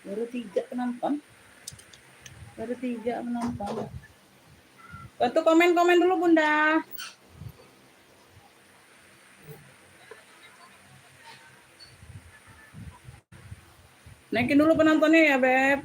Baru 3 penonton. Baru 3 penonton. Bantu komen-komen dulu Bunda. Naikin dulu penontonnya ya Beb.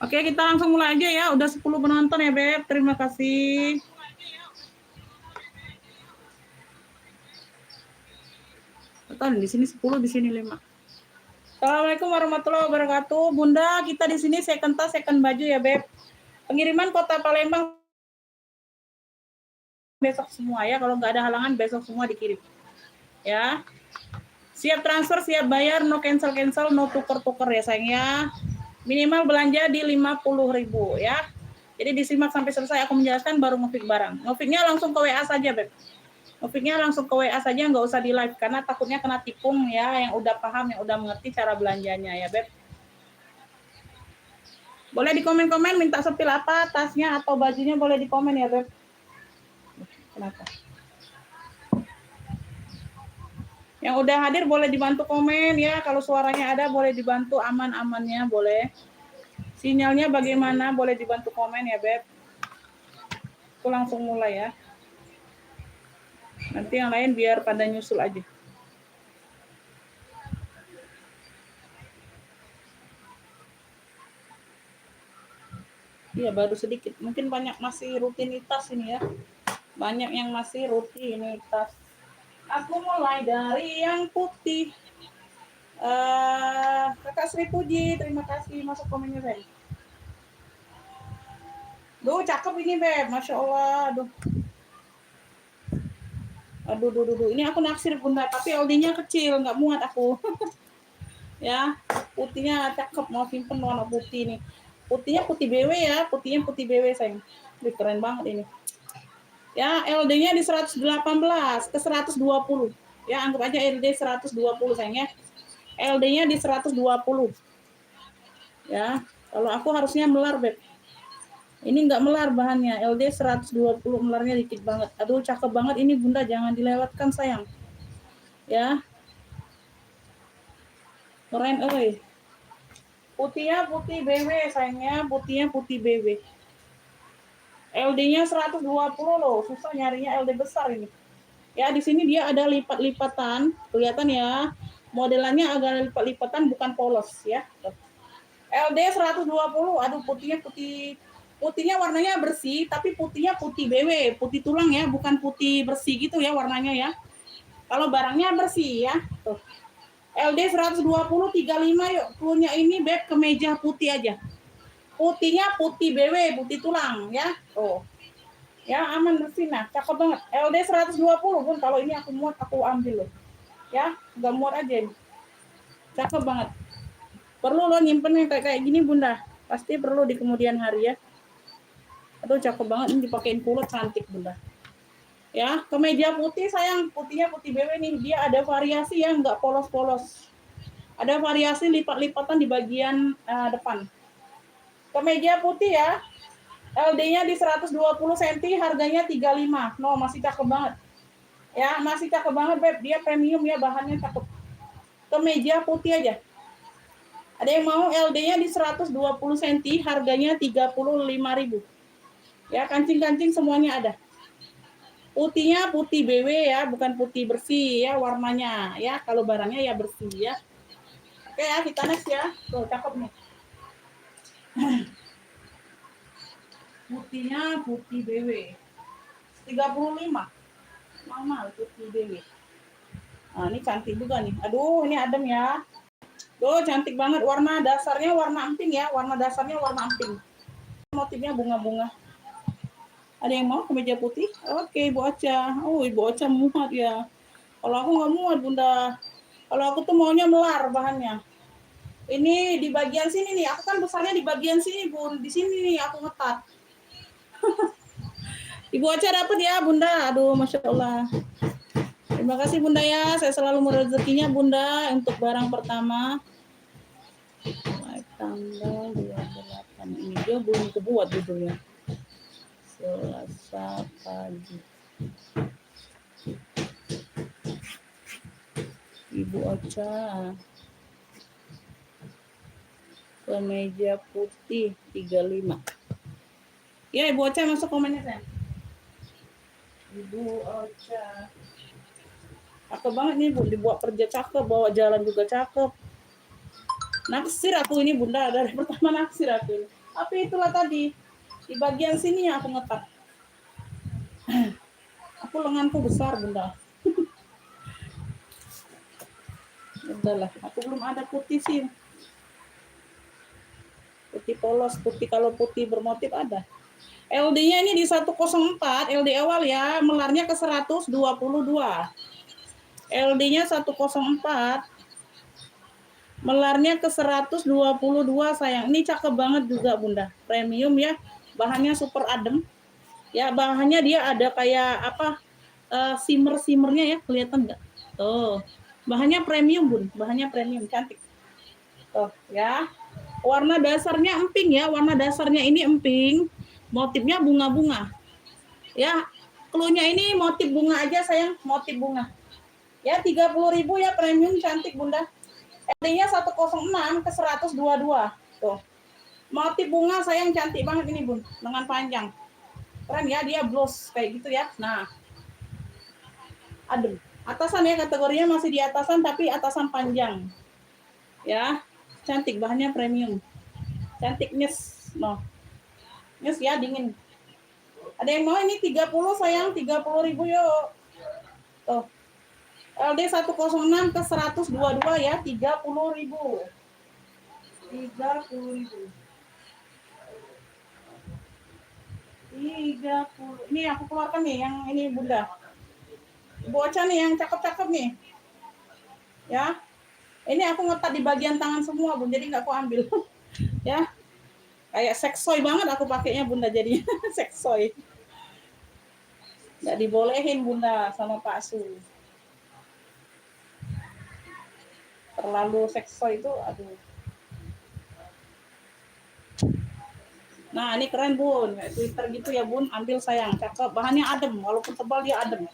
Oke, kita langsung mulai aja ya. Udah 10 penonton ya, Beb. Terima kasih. Betul, di sini 10, di sini 5. Assalamualaikum warahmatullahi wabarakatuh. Bunda, kita di sini second tas, second baju ya, Beb. Pengiriman Kota Palembang besok semua ya. Kalau nggak ada halangan, besok semua dikirim. Ya. Siap transfer, siap bayar, no cancel-cancel, no tuker-tuker ya, sayang ya. Minimal belanja di 50.000 ya. Jadi disimak sampai selesai, aku menjelaskan baru nge-pick barang. Nge-picknya langsung ke WA saja, Beb. Nge-picknya langsung ke WA saja, nggak usah di live, karena takutnya kena tikung ya, yang udah paham, yang udah mengerti cara belanjanya ya, Beb. Boleh di komen-komen minta sepil apa, tasnya atau bajunya boleh di komen ya, Beb. Kenapa? Yang udah hadir boleh dibantu komen ya, kalau suaranya ada boleh dibantu aman-amannya, boleh. Sinyalnya bagaimana, boleh dibantu komen ya, Beb. Aku langsung mulai ya. Nanti yang lain biar pada nyusul aja. Iya, baru sedikit. Mungkin banyak masih rutinitas ini ya. Banyak yang masih rutinitas. Aku mulai dari yang putih. Kakak Sri Puji, terima kasih masuk komennya, Beb. Duh, cakep ini, Beb. Masya Allah. Aduh. Ini aku naksir, Bunda. Tapi LD-nya kecil, nggak muat aku. Ya, putihnya cakep. Mau simpen warna putih nih. Putihnya putih BW ya. Putihnya putih BW, sayang. Wih, keren banget ini. Ya, LD-nya di 118 ke 120. Ya, anggap aja LD 120, sayang ya. LD-nya di 120. Ya, kalau aku harusnya melar, Beb. Ini nggak melar bahannya, LD 120, melarnya dikit banget. Aduh, cakep banget ini, Bunda, jangan dilewatkan, sayang. Ya. Keren, euy. Putihnya putih BW, sayangnya. Putihnya putih BW. LD-nya 120 loh, susah nyarinya LD besar ini. Ya, di sini dia ada lipat-lipatan, kelihatan ya. Modelannya agak lipat-lipatan, bukan polos ya. LD 120, aduh putihnya putihnya warnanya bersih, tapi putihnya putih BW, putih tulang ya, bukan putih bersih gitu ya warnanya ya. Kalau barangnya bersih ya. Tuh. LD 120 35 yuk. Cluenya ini beb kemeja putih aja. Putihnya putih BW, putih tulang ya. Tuh. Ya aman bersih nah, cakep banget. LD 120 pun kalau ini aku muat aku ambil loh. Ya, enggak muat aja. Cakep banget. Perlu lo nyimpen yang kayak gini Bunda. Pasti perlu di kemudian hari ya. Aduh cakep banget ini dipakein kulot cantik Bunda. Ya, kemeja putih sayang, putihnya putih BW nih. Dia ada variasi yang enggak polos-polos. Ada variasi lipat-lipatan di bagian depan. Kemeja putih ya. LD-nya di 120 cm, harganya 35. No, masih cakep banget. Ya, masih cakep banget, Beb. Dia premium ya, bahannya cakep. Kemeja putih aja. Ada yang mau LD-nya di 120 cm, harganya 35.000. Ya, kancing-kancing semuanya ada. Putihnya putih BW ya, bukan putih bersih ya warnanya ya. Kalau barangnya ya bersih ya. Oke ya, kita next ya. Tuh, cakep nih. Putihnya putih BW. 35. Mahal putih BW. Nah, ini cantik juga nih. Aduh, ini adem ya. Tuh, cantik banget. Warna dasarnya warna emping ya. Warna dasarnya warna emping. Motifnya bunga-bunga. Ada yang mau kemeja putih? Oke, Ibu Ocha. Oh, Ibu Ocha muat ya. Kalau aku nggak muat, Bunda. Kalau aku tuh maunya melar bahannya. Ini di bagian sini nih. Aku kan besarnya di bagian sini, Bun. Di sini nih aku ngetat. Ibu Ocha dapat ya, Bunda. Aduh, Masya Allah. Terima kasih, Bunda ya. Saya selalu merezekinya, Bunda, untuk barang pertama. Tanggal 28. Ini dia belum kebuat judulnya. Selasa pagi. Ibu Ocha. Kemeja putih 35. Ya, Ibu Ocha masuk komennya, Sen. Ibu Ocha. Cakep banget nih, Bu. Dibuat kerja cakep, bawa jalan juga cakep. Naksir aku ini, Bunda. Dari pertama naksir aku ini. Tapi itulah tadi. Di bagian sini yang aku ngetat. Aku lenganku besar, Bunda. Udahlah, aku belum ada putih sih. Putih polos, putih kalau putih bermotif ada. LD-nya ini di 104, LD awal ya, melarnya ke 122. LD-nya 104, melarnya ke 122 sayang. Ini cakep banget juga Bunda, premium ya, bahannya super adem. Ya bahannya dia ada kayak apa shimmer-shimmernya ya, kelihatan nggak? Tuh, bahannya premium Bun, bahannya premium, cantik. Tuh ya, warna dasarnya emping ya, warna dasarnya ini emping, motifnya bunga-bunga. Ya, cluenya ini motif bunga aja sayang, motif bunga. Ya 30.000 ya premium cantik Bunda. LD-nya 106 ke 122. Tuh. Motif bunga sayang cantik banget ini Bun, lengan panjang. Keren ya, dia blouse kayak gitu ya. Nah. Adem. Atasan ya, kategorinya masih di atasan tapi atasan panjang. Ya. Cantik, bahannya premium. Cantik nyes. No. Nyes ya, dingin. Ada yang mau ini 30 sayang, 30.000 yuk. Tuh. LD 106 ke 122 ya, 30.000. 30.000. 30. Ini aku keluarkan nih yang ini Bunda. Bocah nih yang cakep-cakep nih. Ya. Ini aku ngetat di bagian tangan semua, Bun. Jadi nggak aku ambil. Ya. Kayak seksoy banget aku pakainya Bunda jadi seksoy. Nggak dibolehin Bunda sama Pak Su. Terlalu seksoy itu aduh. Nah, ini keren Bun. Kayak Twitter gitu ya Bun. Ambil sayang, cakep. Bahannya adem, walaupun tebal dia adem.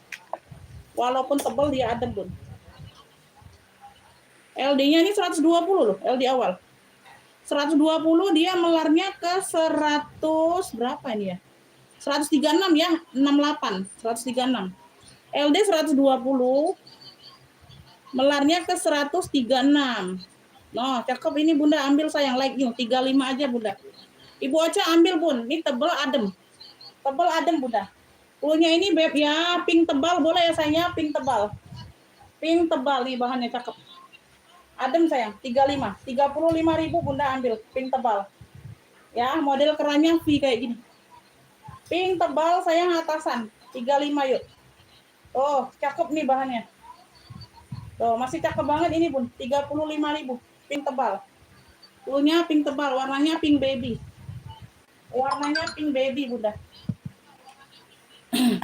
Walaupun tebal dia adem Bun. LD-nya ini 120 loh, LD awal. 120 dia melarnya ke 100 berapa ini ya? 136 ya, 68, 136. LD 120, melarnya ke 136. Noh, cakep ini Bunda, ambil sayang, like you, 35 aja Bunda. Ibu Ocha ambil Bun, ini tebel adem. Tebel adem Bunda. Punya ini Beb ya, pink tebal boleh ya sayangnya, pink tebal. Pink tebal nih bahannya cakep. Adem sayang, 35. 35.000 Bunda ambil, pink tebal. Ya, model kerannya V kayak gini. Pink tebal sayang atasan, 35 yuk. Oh, cakep nih bahannya. Tuh, masih cakep banget ini Bun, 35.000, pink tebal. Punya pink tebal, warnanya pink baby. Warnanya pink baby Bunda.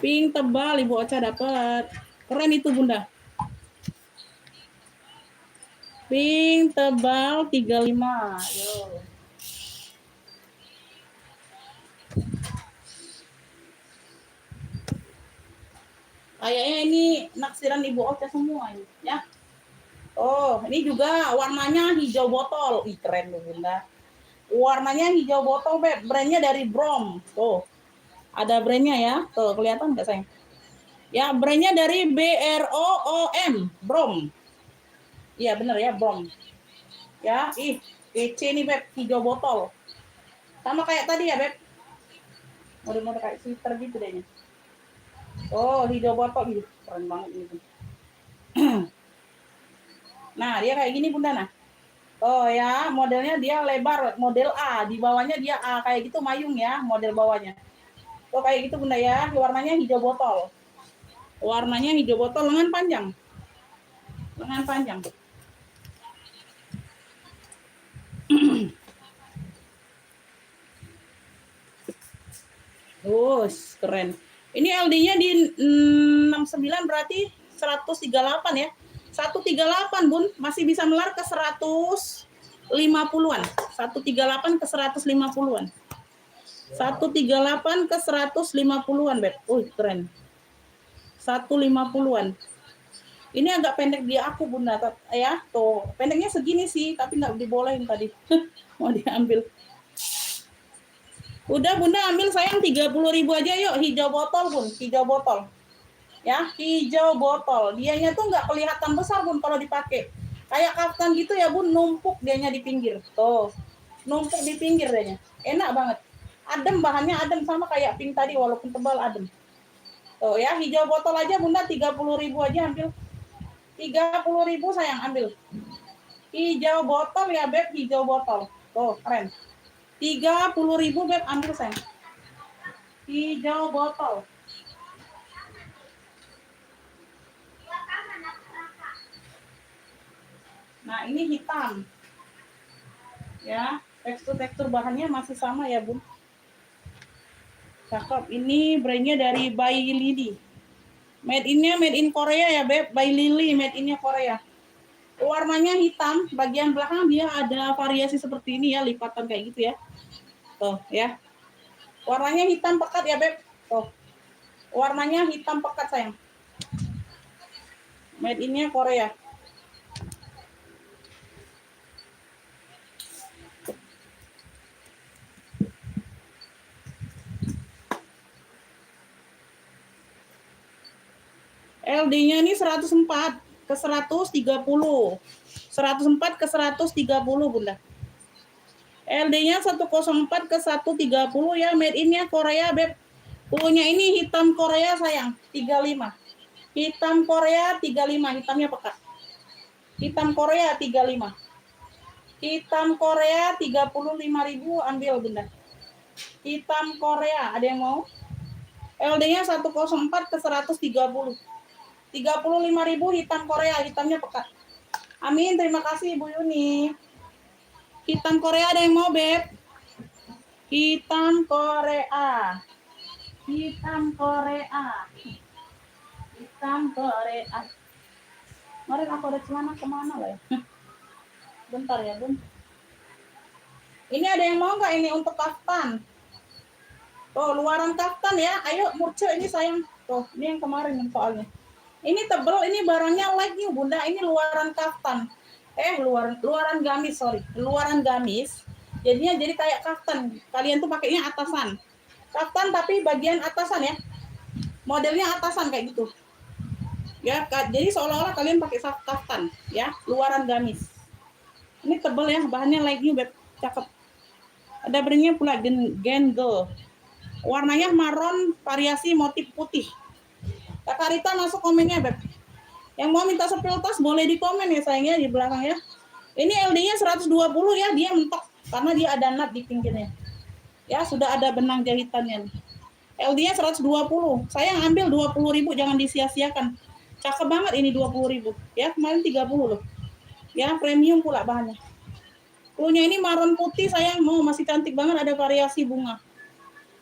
Pink tebal Ibu Ocha dapat. Keren itu Bunda. Pink tebal 35. Yo. Kayaknya ini naksiran Ibu Ocha semua ya. Oh, ini juga warnanya hijau botol. Ih, keren loh Bunda. Warnanya hijau botol, Beb. Brandnya dari Brom. Tuh. Ada brandnya ya. Tuh, kelihatan nggak sayang? Ya, brandnya dari BROOM. Brom. Iya, bener ya, Brom. Ya, ih, kece nih, Beb. Hijau botol. Sama kayak tadi ya, Beb. Mode-mode kayak sweater gitu deh. Oh, hijau botol gitu. Keren banget ini. Nah, dia kayak gini, Bunda, nah. Oh ya, modelnya dia lebar, model A. Di bawahnya dia A, kayak gitu mayung ya, model bawahnya. Oh, kayak gitu Bunda ya, warnanya hijau botol. Warnanya hijau botol, lengan panjang. Lengan panjang. Keren. Ini LD-nya di 69 berarti 138 ya. 138 Bun, masih bisa melar ke 150-an. 138 ke 150-an. 138 ke 150-an, Beb. Keren. 150-an. Ini agak pendek dia aku Bunda ya. Tuh, pendeknya segini sih, tapi nggak dibolehin tadi. Mau diambil. Udah Bunda ambil sayang 30.000 aja yuk, hijau botol Bun, hijau botol. Ya, hijau botol. Dianya tuh nggak kelihatan besar Bun kalau dipakai. Kayak kaftan gitu ya Bun, numpuk dianya di pinggir. Tuh. Numpuk di pinggir dianya. Enak banget. Adem, bahannya adem sama kayak pink tadi walaupun tebal adem. Tuh ya, hijau botol aja Bunda 30.000 aja ambil. 30.000 sayang ambil. Hijau botol ya Beb, hijau botol. Tuh, keren. 30.000 Beb ambil sayang. Hijau botol. Nah, ini hitam. Ya, tekstur bahannya masih sama ya, Bun. Cakep. Ini brandnya dari By Lily. Made in Korea ya, Beb. By Lily, made in-nya Korea. Warnanya hitam, bagian belakang dia ada variasi seperti ini ya, lipatan kayak gitu ya. Tuh, ya. Warnanya hitam pekat ya, Beb. Tuh. Warnanya hitam pekat, sayang. Made in-nya Korea. LD-nya ini 104 ke 130. 104 ke 130, Bunda. LD-nya 104 ke 130 ya, made in-nya Korea, Beb. Punya ini hitam Korea, sayang, 35. Hitam Korea 35, hitamnya pekat. Hitam Korea 35. Hitam Korea 35.000 ambil, Bunda. Hitam Korea, ada yang mau? LD-nya 104 ke 130. 35.000 hitam Korea, hitamnya pekat. Amin, terima kasih Ibu Yuni. Hitam Korea ada yang mau, Beb? Hitam Korea. Hitam Korea. Hitam Korea. Mari aku ada celana kemana lah ya? Bentar ya, Bun. Ini ada yang mau nggak ini untuk kaftan? Tuh, luaran kaftan ya. Ayo, Murce ini sayang. Tuh, ini yang kemarin soalnya. Ini tebel, ini barangnya light nih, Bunda. Ini luaran kaftan. Luaran gamis, sorry. Luaran gamis. Jadinya jadi kayak kaftan. Kalian tuh pakainya atasan. Kaftan tapi bagian atasan ya. Modelnya atasan kayak gitu. Ya, jadi seolah-olah kalian pakai kaftan ya, luaran gamis. Ini tebel ya, bahannya legging beb, cakep. Ada brandnya pula Gengo. Warnanya maron, variasi motif putih. Kak Rita masuk komennya beb. Yang mau minta sepil tas boleh di komen ya sayangnya di belakang ya. Ini LD-nya 120 ya, dia mentok karena dia ada nut di pinggirnya. Ya, sudah ada benang jahitannya. LD-nya 120. Saya ambil 20.000, jangan disia-siakan. Cakep banget ini 20.000. Ya, kemarin 30 loh. Ya, premium pula bahannya. Cluenya ini maron putih sayang, mau masih cantik banget, ada variasi bunga.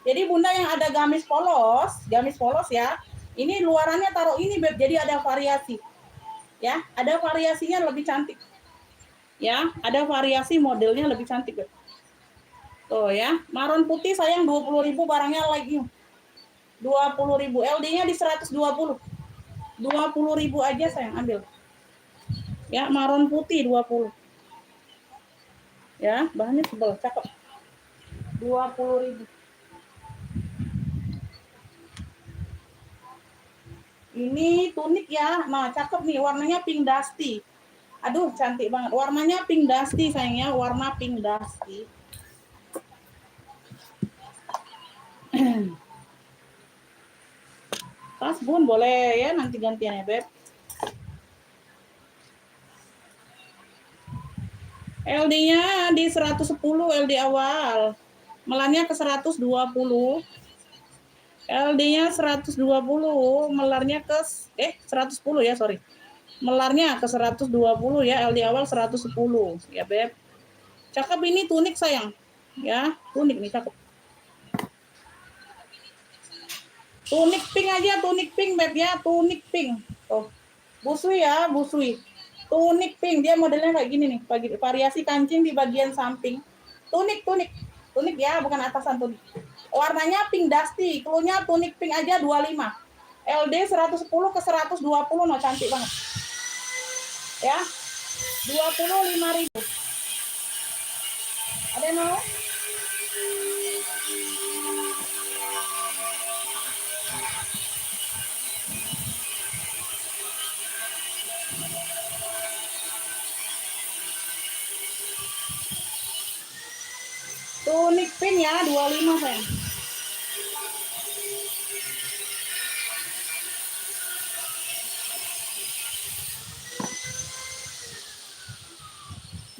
Jadi bunda yang ada gamis polos ya. Ini luarannya taruh ini beb, jadi ada variasi. Ya, ada variasinya lebih cantik. Ya, ada variasi modelnya lebih cantik beb. Tuh ya, maron putih sayang 20.000 barangnya lagi. 20.000, LD-nya di 120. 20.000 aja sayang ambil. Ya, maron putih 20. Ya, bahannya tebal, cakep. 20.000. Ini tunik ya. Nah, cakep nih, warnanya pink dusty. Aduh, cantik banget. Warnanya pink dusty sayangnya, warna pink dusty. Tas bun boleh ya, nanti gantian ya, beb. LD-nya di 110 LD awal. Melarnya ke 120. LD-nya 120, melarnya ke 110 ya, sorry. Melarnya ke 120 ya, LD awal 110 ya, beb. Cakep ini tunik sayang. Ya, tunik nih cakep. Tunik pink aja, tunik pink beb ya, tunik pink. Tuh. Busui ya, busui. Tunik pink, dia modelnya kayak gini nih, variasi kancing di bagian samping. Tunik ya, bukan atasan tunik. Warnanya pink dusty, cluenya tunik pink aja 25. LD 110 ke 120, no cantik banget. Ya, 25.000. Ada yang mau? Tunik pink ya, 25 sayang.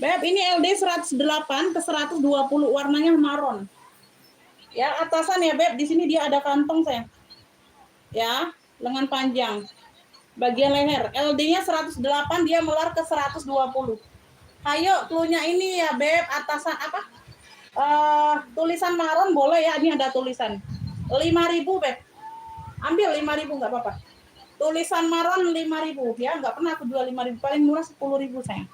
Beb, ini LD 108 ke 120, warnanya maron. Ya, atasan ya, Beb. Di sini dia ada kantong, sayang. Ya, lengan panjang. Bagian leher. LD-nya 108, dia melar ke 120. Ayo, cluenya ini ya, Beb. Atasan apa? Tulisan maron boleh ya, ini ada tulisan. 5.000, Beb. Ambil 5.000, nggak apa-apa. Tulisan maron 5.000. Ya, nggak pernah aku jual 5.000. Paling murah 10.000, sayang.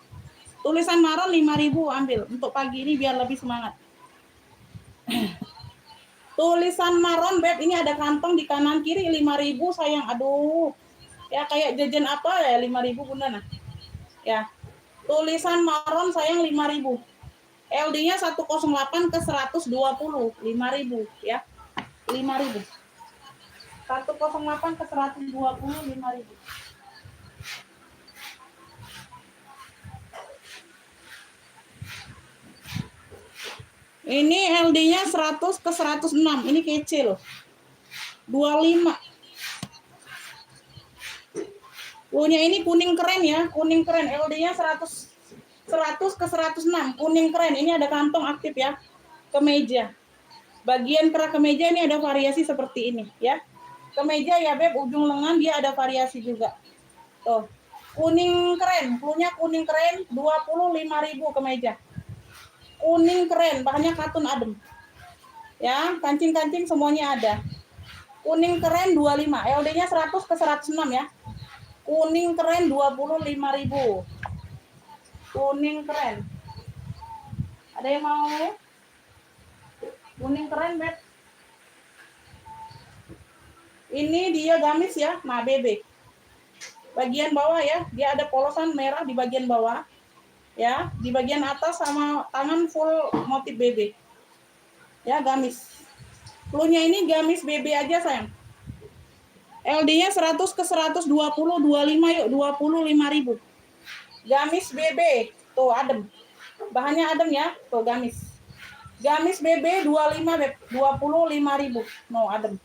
Tulisan maron 5.000 ambil. Untuk pagi ini biar lebih semangat. Tulisan maron beb, ini ada kantong di kanan kiri 5.000 sayang. Aduh. Ya kayak jajan apa ya 5.000 bunda nah. Ya. Tulisan maron sayang 5.000. LD-nya 108 ke 120, 5.000 ya. 5.000. 108 ke 120, 5.000. Ini LD-nya 100 ke 106. Ini kecil loh. 25. Punya ini kuning keren ya, kuning keren. LD-nya 100 ke 106. Kuning keren. Ini ada kantong aktif ya. Kemeja. Bagian kerak kemeja ini ada variasi seperti ini ya. Kemeja ya beb, ujung lengan dia ada variasi juga. Tuh. Kuning keren, punya kuning keren 25.000 kemeja. Kuning keren, bahannya katun adem. Ya, kancing-kancing semuanya ada. Kuning keren 25, LD-nya 100 ke 106 ya. Kuning keren 25.000. Kuning keren. Ada yang mau? Kuning keren, Beb. Ini dia gamis ya, nah bebek. Bagian bawah ya, dia ada polosan merah di bagian bawah. Ya, di bagian atas sama tangan full motif bebek. Ya, gamis. Cluenya ini gamis BB aja sayang. LD-nya 100 ke 120, 25 yuk, 25.000. Gamis BB, tuh adem. Bahannya adem ya, tuh gamis. Gamis BB 25 Beb, 25.000. No, adem.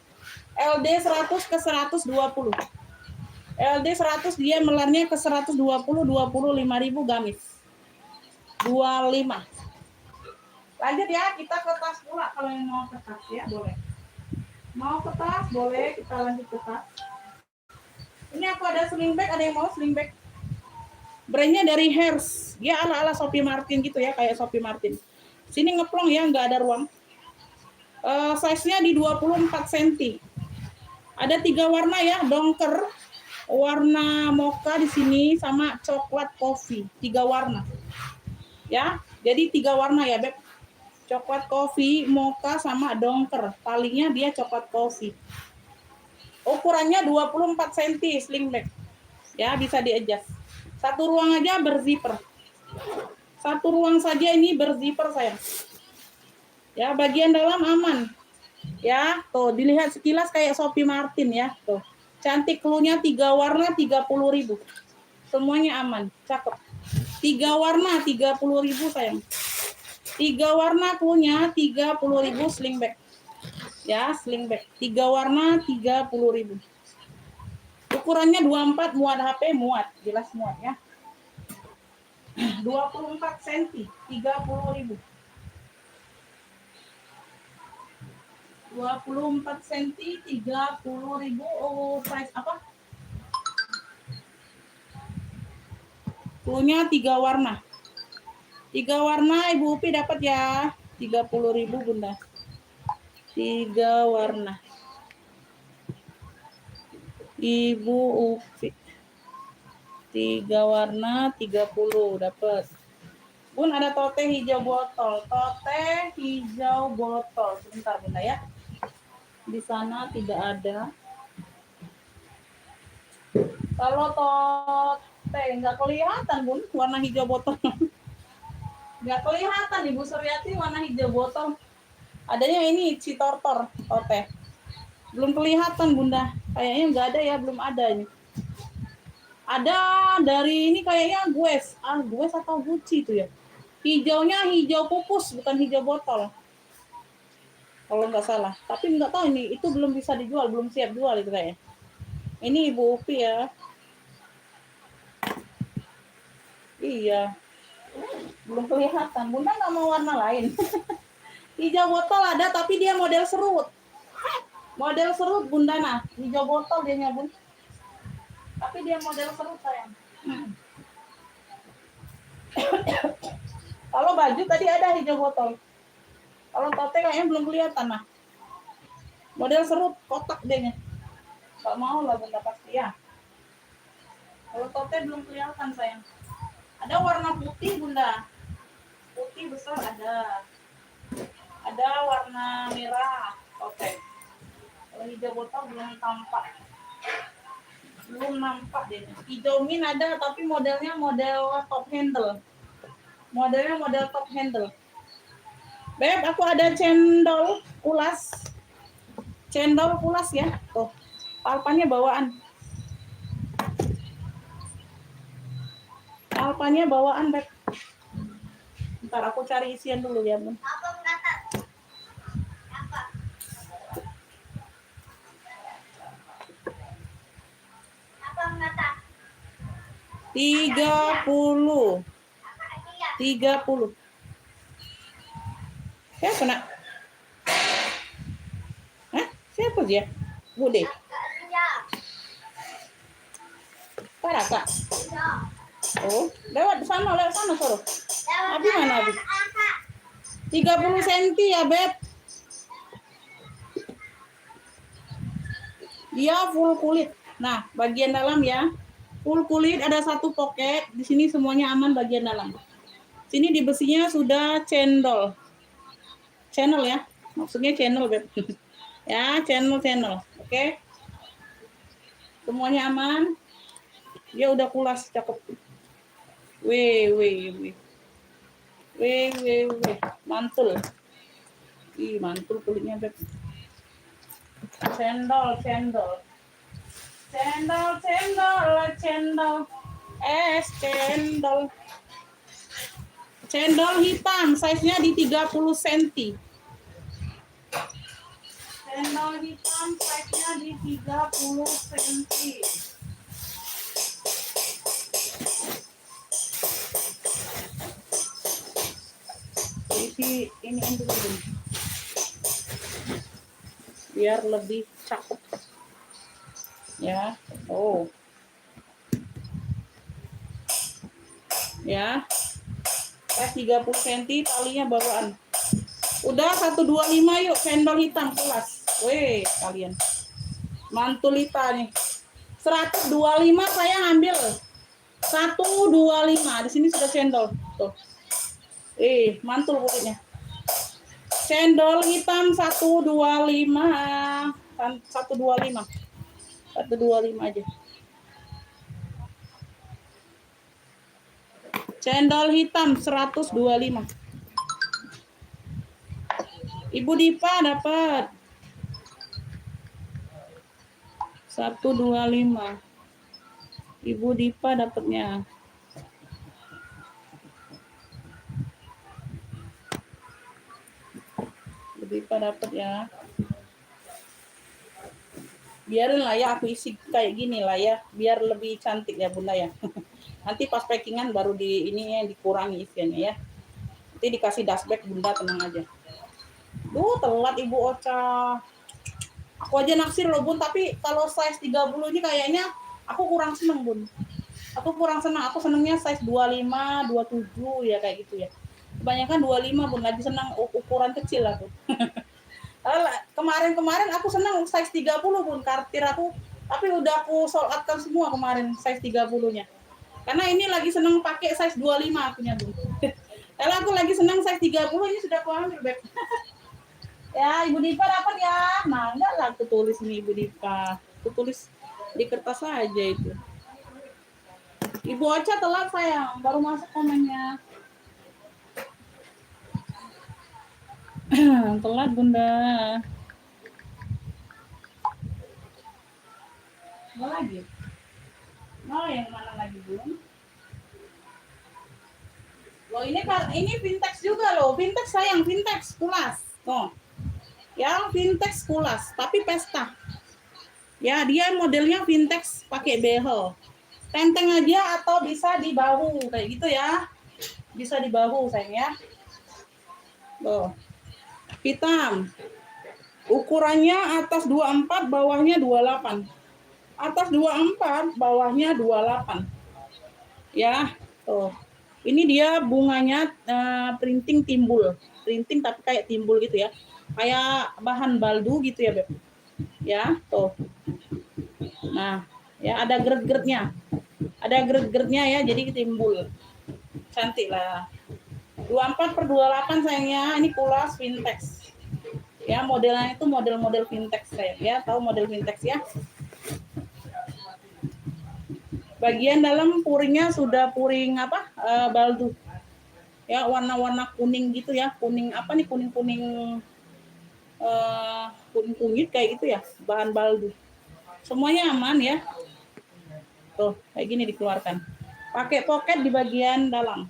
LD 100 ke 120. LD 100 dia melarnya ke 120, 25.000 gamis. 25. Lanjut ya, kita ke tas pula kalau yang mau ke tas ya, boleh. Mau ke tas, boleh, kita lanjut ke tas. Ini aku ada sling bag, ada yang mau sling bag? Brandnya dari Hairs. Dia ala-ala Sophie Martin gitu ya, kayak Sophie Martin. Sini ngeplong ya, nggak ada ruang. Size-nya di 24 cm. Ada 3 warna ya, dongker, warna mocha di sini sama coklat coffee. 3 warna. Ya, jadi 3 warna ya, Beb. Coklat coffee, mocha sama dongker. Talinya dia coklat coffee. Ukurannya 24 cm sling bag. Ya, bisa di-adjust. Satu ruang aja berzipper. Satu ruang saja ini berzipper sayang. Ya, bagian dalam aman. Ya, tuh dilihat sekilas kayak Sophie Martin ya, tuh. Cantik, cluenya 3 warna 30.000. Semuanya aman, cakep. 3 warna 30.000 sayang. 3 warna cluenya 30.000 sling bag. Ya, sling bag. 3 warna 30.000. Ukurannya 24, muat HP, muat, jelas muat ya. 24 cm, 30.000. 24 cm, 30.000. Oh, price apa? Punya 3 warna. 3 warna Ibu Upi dapat ya. 30.000 Bunda. 3 warna. Ibu Upi. 3 warna 30 dapat. Bun ada tote hijau botol. Tote hijau botol. Sebentar Bunda ya. Di sana tidak ada. Kalau tote nggak kelihatan Bun warna hijau botol. Nggak kelihatan Ibu Suryati warna hijau botol. Adanya ini Citortor tote. Belum kelihatan Bunda. Kayaknya nggak ada ya, belum ada ini. Ada dari ini kayaknya Guess. Guess atau Gucci itu ya. Hijaunya hijau pupus, bukan hijau botol. Kalau nggak salah. Tapi nggak tahu ini, itu belum bisa dijual, belum siap jual itu kayaknya. Ini Ibu Upi ya. Iya. Belum kelihatan. Bunda nggak mau warna lain. Hijau botol ada, tapi dia model serut. Model serut Bunda nah. Hijau botol dia Bun. Tapi dia model serut sayang. Kalau baju tadi ada hijau botol. Kalau tote kayaknya belum kelihatan nah. Model serut kotak dia. Gak mau lah Bunda pasti ya. Kalau tote belum kelihatan sayang. Ada warna putih Bunda. Putih besar ada. Ada warna merah tote. Kalau hijau botol belum tampak. Belum nampak deh. Hijau min ada tapi modelnya model top handle. Modelnya model top handle. Beb, aku ada cendol ulas. Cendol ulas ya. Tuh. Alpannya bawaan. Alpannya bawaan, Beb. Ntar aku cari isian dulu ya, Bun. Apa? 30. Siapa nak? Hah? Siapa dia? Bude. Para kak. Oh, lewat sana suruh. Abi mana Abi? 30 cm ya, Beb. Dia full kulit. Nah, bagian dalam ya. Full kulit, ada satu pocket. Di sini semuanya aman bagian dalam. Sini di besinya sudah cendol. Channel ya. Maksudnya channel, Beb. Ya, channel. Oke. Semuanya aman. Dia udah kulas, cakep. Weh. Mantul. Ih, mantul kulitnya, Beb. Cendol, cendol. Cendol, cendol, cendol. Es cendol. Cendol hitam, size-nya di 30 cm. Cendol hitam, size-nya di 30 cm. Ini dulu biar lebih cakep ya. Oh ya, pas 30 cm, talinya bawaan. Udah 125 yuk, cendol hitam kelas. Weh kalian mantulita nih 125, saya ngambil 125. Di sini sudah cendol tuh. Mantul kulitnya. Cendol hitam 125. 125. 125 aja. Cendol hitam 125. Ibu Dipa dapat 125. Ibu Dipa dapatnya. Ibu Dipa dapat ya. Biarin lah ya, aku isi kayak gini lah ya, biar lebih cantik ya Bunda ya. Nanti pas packingan baru di ini yang dikurangi isiannya ya. Nanti dikasih dashback Bunda, tenang aja. Telat Ibu Ocha. Aku aja naksir loh Bun, tapi kalau size 30 ini kayaknya aku kurang seneng Bun. Aku kurang senang, aku senengnya size 25, 27 ya kayak gitu ya. Kebanyakan 25 Bun, lagi senang ukuran kecil aku. Kemarin aku senang size 30 Bun, kartir aku, tapi udah aku sold out kan semua kemarin size 30-nya. Karena ini lagi senang pakai size 25 akunya Bun. Kalau aku lagi senang size 30, ini sudah aku ambil, Beb. Ya, Ibu Dipa dapat ya. Nah, enggak lah aku tulis ini Ibu Dipa. Aku tulis di kertas aja itu. Ibu Ocha telat sayang, baru masuk komennya. Telat Bunda. Mau lagi? Mau yang mana lagi Bun? Loh ini Vintex juga loh. Vintex sayang, Vintex Kulas. Oh. Yang Vintex Kulas, tapi pesta. Ya, dia modelnya Vintex pakai behel. Tenteng aja atau bisa di bahu kayak gitu ya. Bisa di bahu sayang ya. Loh. Hitam. Ukurannya atas 24, bawahnya 28. Atas 24, bawahnya 28. Ya, tuh. Ini dia bunganya printing timbul. Printing tapi kayak timbul gitu ya. Kayak bahan baldu gitu ya, Beb. Ya, tuh. Nah, ya ada geret-geretnya. Ada geret-geretnya ya, jadi timbul. Cantik lah. 24/28 sayangnya. Ini Kulas Vintex. Ya, modelnya itu model-model Vintex saya. Ya, tahu model Vintex ya. Bagian dalam puringnya sudah puring apa? Baldu. Ya, warna-warna kuning gitu ya. Kuning apa nih? Kuning-kuning kuning kunyit kayak gitu ya. Bahan baldu. Semuanya aman ya. Tuh, kayak gini dikeluarkan. Pakai pocket di bagian dalam.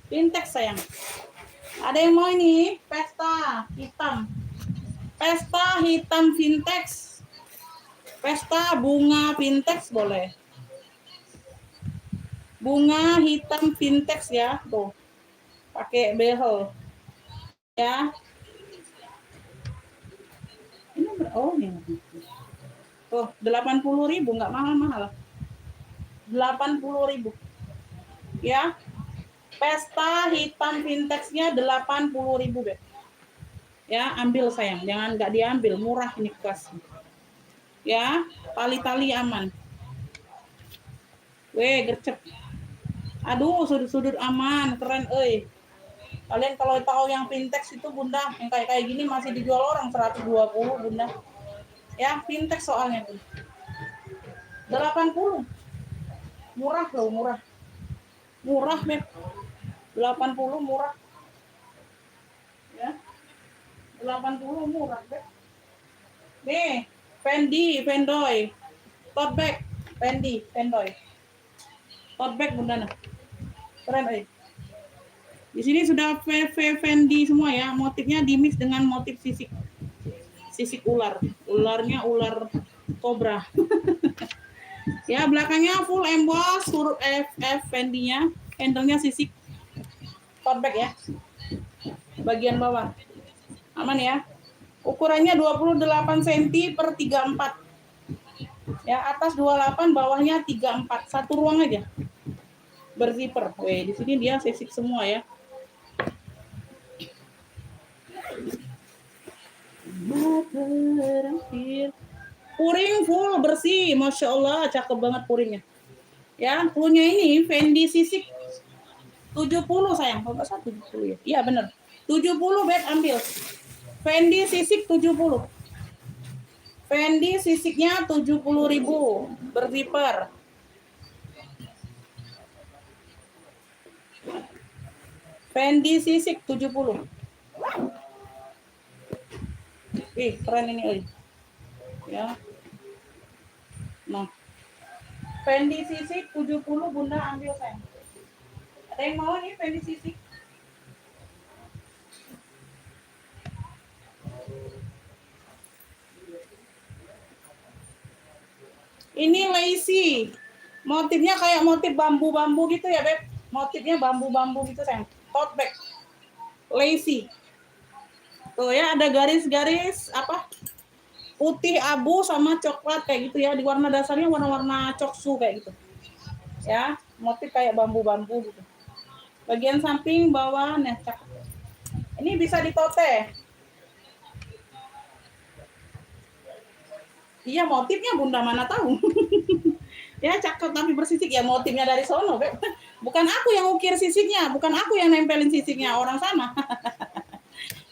Vintex sayang. Ada yang mau ini? Pesta hitam. Pesta hitam Vintex. Pesta bunga Vintex boleh. Bunga hitam Vintex ya, tuh. Pakai behel. Ya. Ini ini. Tuh, 80.000 nggak mahal-mahal. 80.000. Ya. Pesta hitam Vintexnya 80.000, Beb. Ya, ambil sayang, jangan nggak diambil, murah ini kelas. Ya, tali-tali aman. Weh, gercep. Aduh, sudut-sudut aman, keren euy. Kalian kalau tahu yang Vintex itu Bunda, yang kayak gini masih dijual orang 120 Bunda. Ya, Vintex soalnya tuh. 80. Murah loh, murah. Murah, Beb. 80 murah. Ya. 80 murah, Beb. Nih, Vendoy. Tote bag, Vendoy. Tote bag Bunda nah. Keren, Di sini sudah Fendi semua ya. Motifnya dimix dengan motif sisik ular. Ularnya ular kobra. Ya, belakangnya full emboss huruf FF Fendi-nya. Handle-nya sisik tote bag ya. Bagian bawah. Aman ya. Ukurannya 28 cm per 34. Ya, atas 28, bawahnya 34. Satu ruang aja. Berzipper. Di sini dia sisik semua ya. Puring full bersih, masya Allah, cakep banget puringnya. Ya, punya ini Fendi sisik 70 sayang, kalau nggak salah 70 ya. Iya bener. 70 bed ambil. Fendi sisik 70. Fendi sisiknya 70.000 berzipper. Fendi sisik 70. Keren ini, ya. Nah, Fendi sisik 70 Bunda ambil sayang. Ada yang mau nih Fendi sisik? Ini lacy. Motifnya kayak motif bambu-bambu gitu ya, Beb. Motifnya bambu-bambu gitu sayang. Tote bag. Lacy. Tuh ya, ada garis-garis apa? Putih abu sama coklat kayak gitu ya. Di warna dasarnya warna-warna coksu kayak gitu. Ya, motif kayak bambu-bambu gitu. Bagian samping bawah nah cakep. Ini bisa ditote. Iya, motifnya Bunda mana tahu. Ya cakep tapi bersisik ya, motifnya dari sono, Beb. Bukan aku yang ukir sisiknya, bukan aku yang nempelin sisiknya, orang sana.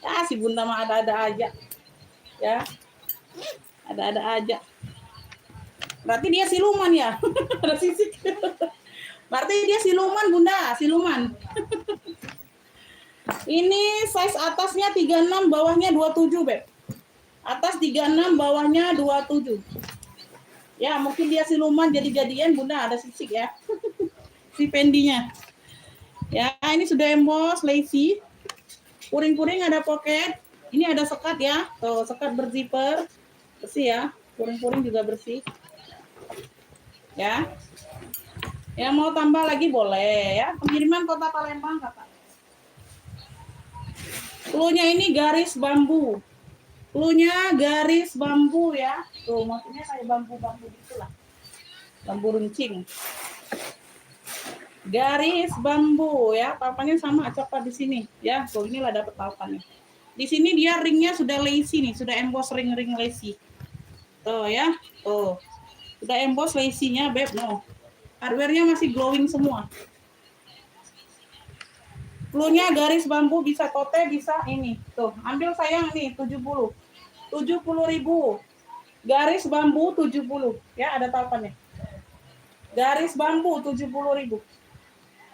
Ya si Bunda mah ada-ada aja. Ya. Ada-ada aja. Berarti dia siluman ya. Ada sisik. Berarti dia siluman Bunda, siluman. Ini size atasnya 36, bawahnya 27, Beb. Atas 36, bawahnya 27. Ya, mungkin dia siluman jadi-jadian Bunda ada sisik ya. Si Fendi-nya. Ya, ini sudah emboss lacy. Puring-puring ada pocket. Ini ada sekat ya. Tuh, sekat berzipper. Bersih ya. Puring-puring juga bersih. Ya. Yang mau tambah lagi boleh ya. Pengiriman Kota Palembang Kakak. Cluenya ini garis bambu. Cluenya garis bambu ya. Tuh, maksudnya kayak bambu-bambu gitulah. Bambu runcing. Garis bambu ya. Papannya sama coklat di sini ya. Tuh, inilah dapat papannya. Di sini dia ringnya sudah lacy nih, sudah emboss ring-ring lacy. Tuh ya. Tuh. Sudah emboss lacy-nya, Beb. No. Hardware-nya masih glowing semua. Cluenya garis bambu, bisa tote, bisa ini. Tuh, ambil sayang nih 70. 70.000. Garis bambu 70. Ya, ada talpannya. Garis bambu 70.000.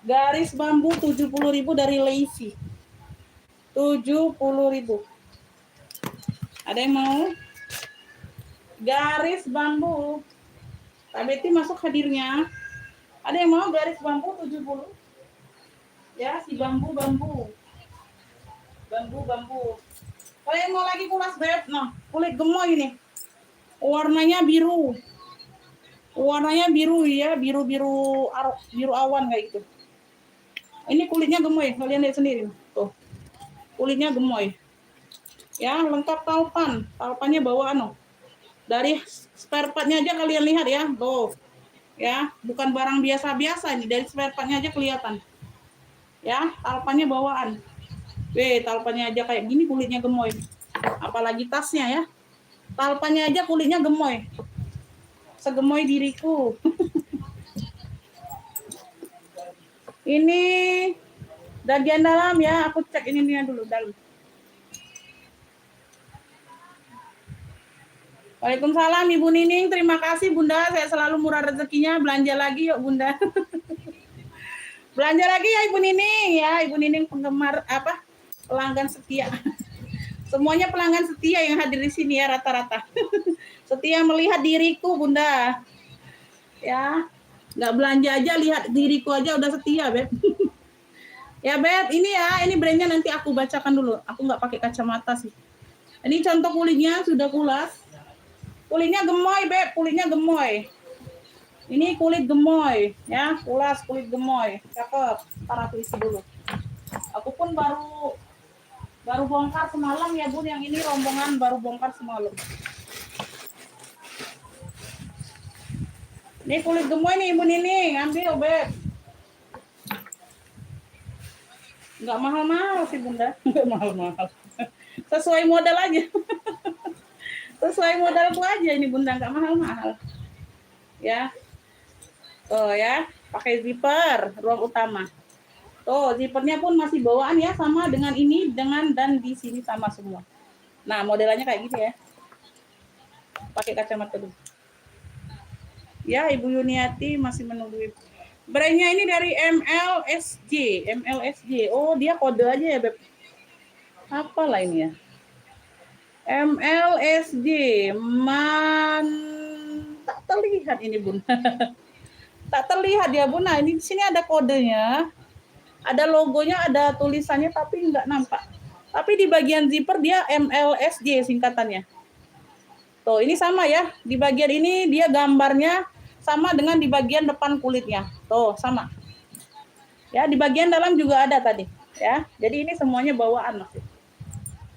Garis bambu 70.000 dari lacy. 70.000. Ada yang mau? Garis bambu. Kak Betty masuk hadirnya. Ada yang mau garis bambu 70? Ya, si bambu-bambu. Bambu-bambu. Kalau yang mau lagi kulas, Beb. Nah, kulit gemoy ini. Warnanya biru. Warnanya biru ya, biru-biru biru awan kayak gitu. Ini kulitnya gemoy, kalian lihat sendiri. Tuh. Kulitnya gemoy. Ya, lengkap talpan. Talpannya bawaan, dari spare part-nya aja kalian lihat ya. Tuh. Ya, bukan barang biasa-biasa ini, dari spare part-nya aja kelihatan. Ya, talpannya bawaan. Talpannya aja kayak gini kulitnya gemoy. Apalagi tasnya ya. Talpannya aja kulitnya gemoy. Segemoy diriku. Ini bagian dalam ya, aku cek ini dulu dalam. Waalaikumsalam Ibu Nining, terima kasih Bunda, saya selalu murah rezekinya, belanja lagi yuk Bunda. Belanja lagi ya Ibu Nining ya, Ibu Nining penggemar apa? Pelanggan setia. Semuanya pelanggan setia yang hadir di sini ya rata-rata. Setia melihat diriku, Bunda. Ya, nggak belanja aja, lihat diriku aja udah setia, Beb. Ya, Beb, ini brandnya nanti aku bacakan dulu. Aku nggak pakai kacamata sih. Ini contoh kulitnya sudah kulas. Kulitnya gemoy, Beb, kulitnya gemoy. Ini kulit gemoy, ya, kulas kulit gemoy. Cakep. Ntar aku isi dulu. Aku pun baru bongkar semalam ya, Bun. Yang ini rombongan baru bongkar semalam. Ini kulit gemoy nih, Ibu Nining. Ambil, Beb. Nggak mahal-mahal sih, Bunda. Nggak mahal-mahal. Sesuai modal aja. Sesuai modalku aja ini, Bunda. Nggak mahal-mahal. Ya. Tuh ya. Pakai zipper, ruang utama. Tuh, zippernya pun masih bawaan ya. Sama dengan ini, dan di sini sama semua. Nah, modelannya kayak gitu ya. Pakai kacamata dulu. Ya, Ibu Yuniati masih menunggu. Brandnya ini dari MLSJ. MLSJ. Oh, dia kode aja ya, Beb. Apalah ini ya. MLSJ. Tak terlihat ini, Bun. Tak terlihat ya, Bun. Nah, ini di sini ada kodenya. Ada logonya, ada tulisannya, tapi nggak nampak. Tapi di bagian zipper dia MLSJ singkatannya. Tuh, ini sama ya. Di bagian ini dia gambarnya sama dengan di bagian depan kulitnya. Tuh, sama. Ya, di bagian dalam juga ada tadi. Ya, jadi ini semuanya bawaan masih.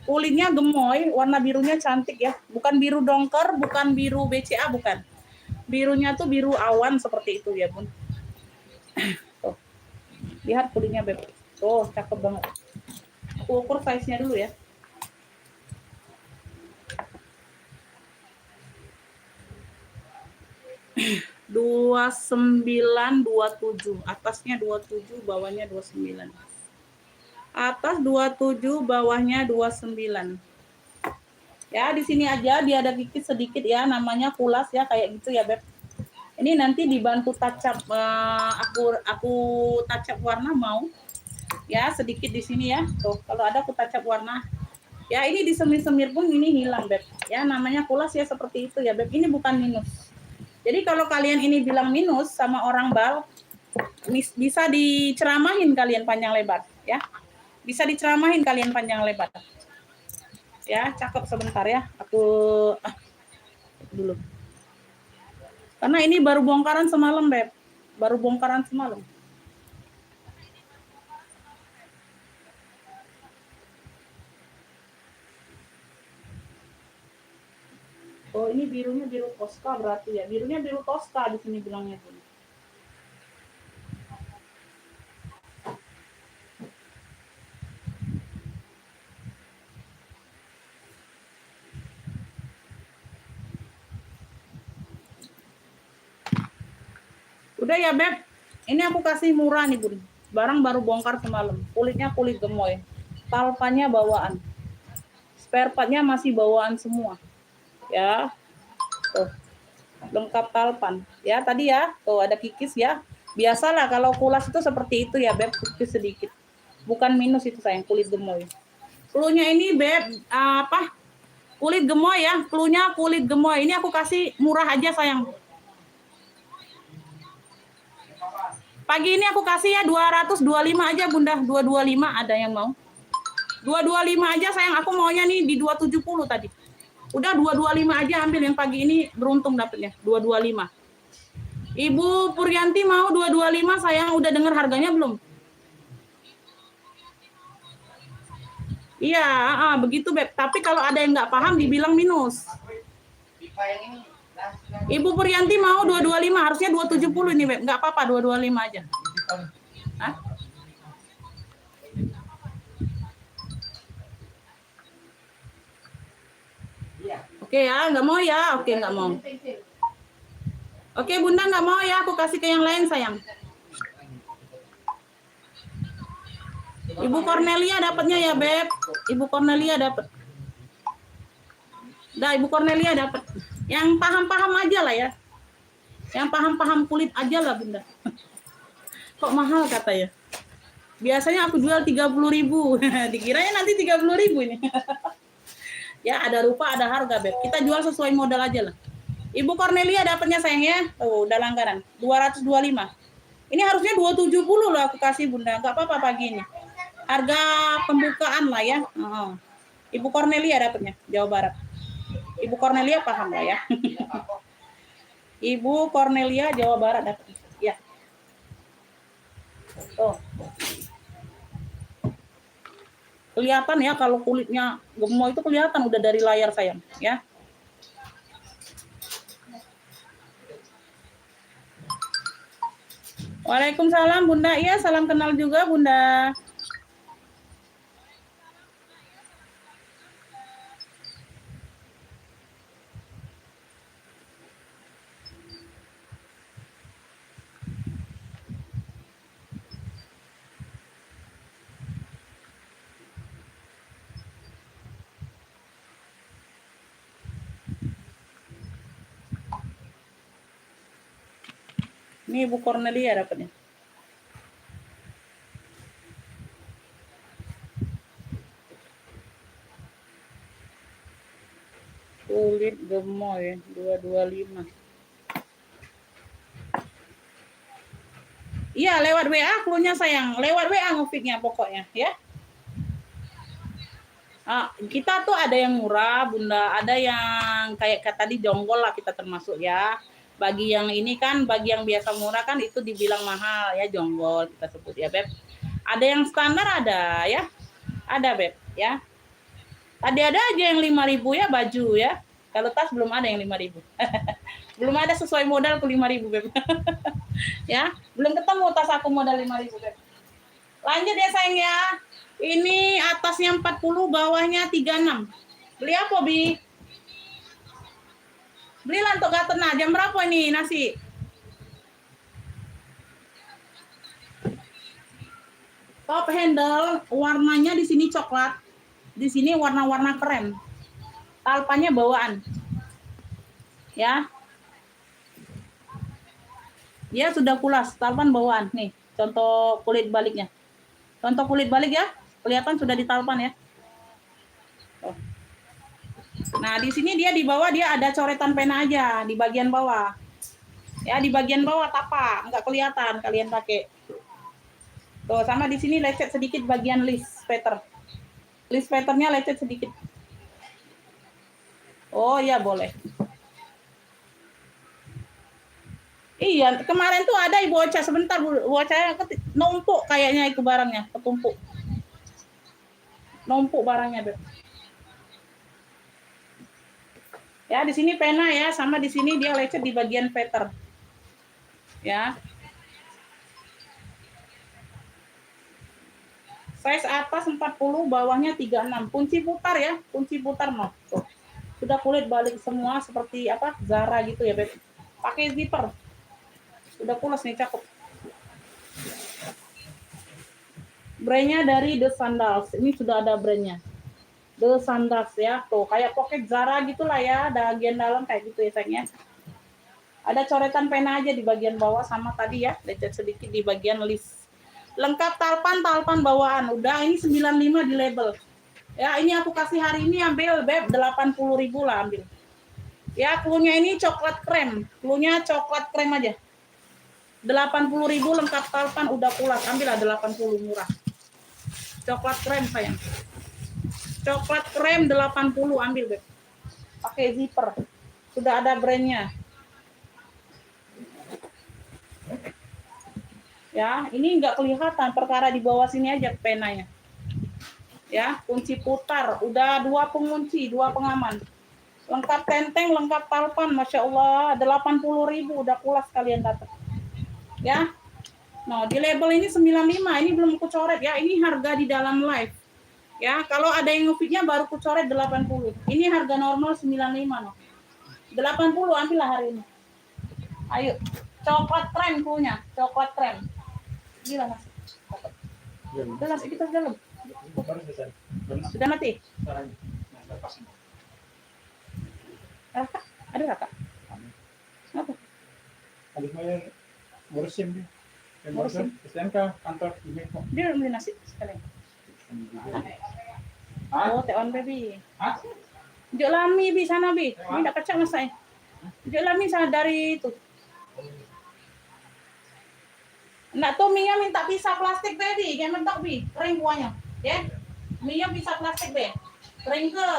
Kulitnya gemoy, warna birunya cantik ya. Bukan biru dongker, bukan biru BCA, bukan. Birunya tuh biru awan seperti itu ya, Bun. Tuh. Lihat kulitnya, Beb. Tuh, cakep banget. Aku ukur size-nya dulu ya. Dua 2927, atasnya 27, bawahnya 29. Atas 27, bawahnya 29. Ya, di sini aja dia ada kikis sedikit ya, namanya kulas ya, kayak gitu ya, Beb. Ini nanti dibantu touch up, aku touch up warna mau. Ya, sedikit di sini ya. Tuh, kalau ada aku touch up warna. Ya, ini di semir-semir pun ini hilang, Beb. Ya, namanya kulas ya seperti itu ya, Beb. Ini bukan minus. Jadi kalau kalian ini bilang minus sama orang bal, bisa diceramahin kalian panjang lebar, ya. Bisa diceramahin kalian panjang lebar. Ya, cakep sebentar ya. Aku dulu. Karena ini baru bongkaran semalam, Beb. Baru bongkaran semalam. Oh, ini birunya biru Tosca berarti ya. Birunya biru Tosca di sini bilangnya. Udah ya, Beb. Ini aku kasih murah nih, Bun. Barang baru bongkar semalam. Kulitnya kulit gemoy. Talpannya bawaan. Spare partnya masih bawaan semua. Ya. Tuh. Lengkap talpan. Ya, tadi ya. Tuh ada kikis ya. Biasalah kalau kulas itu seperti itu ya, Beb. Kikis sedikit. Bukan minus itu sayang, kulit gemoy. Cluenya ini, Beb, kulit gemoy ya. Cluenya kulit gemoy. Ini aku kasih murah aja sayang. Pagi ini aku kasih ya 225 aja, Bunda. 225 ada yang mau. 225 aja sayang, aku maunya nih di 270 tadi. Udah 225 aja ambil yang pagi ini, beruntung dapetnya 225. Ibu Puryanti mau 225 sayang, udah dengar harganya belum? Iya, begitu, Beb. Tapi kalau ada yang nggak paham dibilang minus. Ibu Puryanti mau 225, harusnya 270 ini, Beb. Nggak apa-apa, 225 aja. Hah? Oke ya, nggak mau ya? Oke, nggak mau. Oke, Bunda nggak mau ya, aku kasih ke yang lain, sayang. Ibu Cornelia dapatnya ya, Beb. Ibu Cornelia dapat. Dah, Ibu Cornelia dapat. Yang paham-paham aja lah ya. Yang paham-paham kulit aja lah, Bunda. Kok mahal katanya? Biasanya aku jual 30.000. Dikiranya nanti 30.000 ini. Ya, ada rupa, ada harga, Beb. Kita jual sesuai modal aja lah. Ibu Cornelia dapatnya sayangnya, tuh udah langganan 225. Ini harusnya 270 loh aku kasih Bunda, nggak apa-apa pagi ini. Harga pembukaan lah ya. Ibu Cornelia dapatnya Jawa Barat. Ibu Cornelia paham lah ya. Ibu Cornelia Jawa Barat dapatnya. Ya. Tuh. Kelihatan ya kalau kulitnya gemoy itu kelihatan udah dari layar sayang ya. Waalaikumsalam Bunda. Iya, salam kenal juga Bunda. Ini Ibu Cornelia dapatnya. Kulit gemoy 225. Iya, lewat WA cluenya sayang. Lewat WA ngefitnya pokoknya ya. Kita tuh ada yang murah, Bunda, ada yang kayak tadi jonggol lah kita termasuk ya. Bagi yang ini kan, bagi yang biasa murah kan itu dibilang mahal ya, jonggol kita sebut ya, Beb. Ada yang standar ada ya. Ada, Beb, ya. Tadi ada aja yang 5.000 ya baju ya. Kalau tas belum ada yang 5.000. Belum ada sesuai modal ke 5.000, Beb. Ya, belum ketemu tas aku modal 5.000, Beb. Lanjut ya sayang ya. Ini atasnya 40, bawahnya 36. Beli apa, Bi? Beli lantok gatena. Jam berapa ini nasi? Top handle, warnanya di sini coklat. Di sini warna-warna krem. Talpannya bawaan. Ya. Dia sudah kulas, talpan bawaan. Nih, contoh kulit baliknya. Contoh kulit balik ya. Kelihatan sudah di talpan ya. Oh. Nah, di sini dia di bawah dia ada coretan pena aja di bagian bawah. Ya, di bagian bawah tapak, nggak kelihatan kalian pakai. Tuh, sama di sini lecet sedikit bagian list sweater. List sweaternya lecet sedikit. Oh iya, boleh. Iya, kemarin tuh ada Ibu Ocha sebentar, Bu Ocha numpuk kayaknya itu barangnya, ketumpuk. Numpuk barangnya, Beb. Ya, di sini pena ya, sama di sini dia lecet di bagian veter. Ya. Size atas 40, bawahnya 36. Kunci putar ya, kunci putar mau. Tuh. Sudah kulit balik semua seperti apa? Zara gitu ya, Beb. Pakai zipper. Sudah pulas nih, cakep. Brandnya dari The Sandals. Ini sudah ada brandnya. The Sandals ya. Tuh, kayak pocket Zara gitulah ya. Bagian dalam kayak gitu ya, sayangnya. Ada coretan pena aja di bagian bawah sama tadi ya. Lecet sedikit di bagian list. Lengkap talpan bawaan. Udah, ini 95 di label. Ya, ini aku kasih hari ini ambil, Beb. 80.000 lah ambil. Ya, cluenya ini coklat krem. Cluenya coklat krem aja. 80.000 lengkap talpan udah pulas. Ambil lah 80 murah. Coklat krem sayang. Coklat krem 80 ambil, Beb. Pakai zipper. Sudah ada brandnya. Ya, ini enggak kelihatan, perkara di bawah sini aja penanya. Ya, kunci putar, udah 2 pengunci, 2 pengaman. Lengkap tenteng, lengkap talpan, Masya Allah, 80.000 udah pulas kalian dapat. Ya. Nah, di label ini 95, ini belum aku coret ya, ini harga di dalam live. Ya, kalau ada yang ngefitnya baru aku coret 80. Ini harga normal 95 no. 80 ambillah hari ini. Ayo, coklat krem punya, coklat krem. Gila mas. Udah nasi kita dalam. Sudah mati. Raka, ada Raka? Apa? Habis mau ngurusin dia. Ngurusin STNK kantor ini kok. Dia udah beli nasi sekalian. Oh, teh on baby. Hah? Jok lami bi sana bi. Ini enggak kacang mas saya. Jok lami sana dari itu. Enggak tuh Mia minta pisah plastik tadi, kayak mentok bi, kering kuahnya. Ya. Mia pisah plastik be. Kering ke.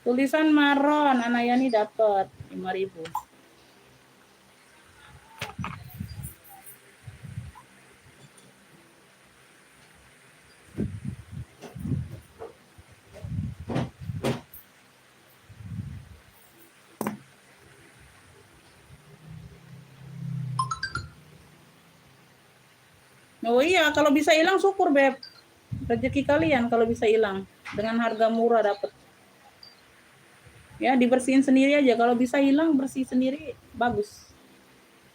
Tulisan Maron, Anayani dapat 5.000. Oh iya, kalau bisa hilang syukur Beb. Rezeki kalian kalau bisa hilang dengan harga murah dapat. Ya, dibersihin sendiri aja. Kalau bisa hilang bersih sendiri bagus.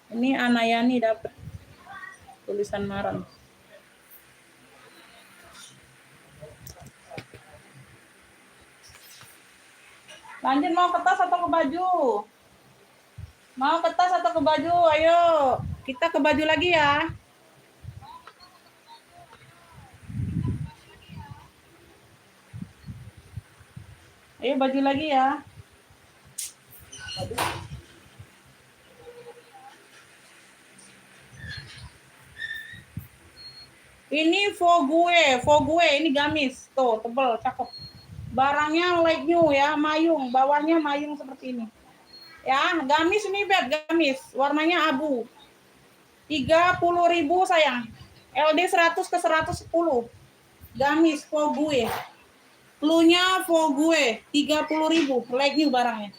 Ini Anayani dapat tulisan Maron. Lanjut mau ke tas atau ke baju? Mau ke tas atau ke baju? Ayo, kita ke baju lagi ya. Ayo baju lagi ya. Ini Vogue, ini gamis. Tuh, tebel, cakep. Barangnya light new ya, mayung. Bawahnya mayung seperti ini. Ya, gamis ini Beb, gamis. Warnanya abu. 30.000 sayang. LD 100 ke 110. Gamis Vogue. Cluenya Vogue 30.000. Light new barangnya.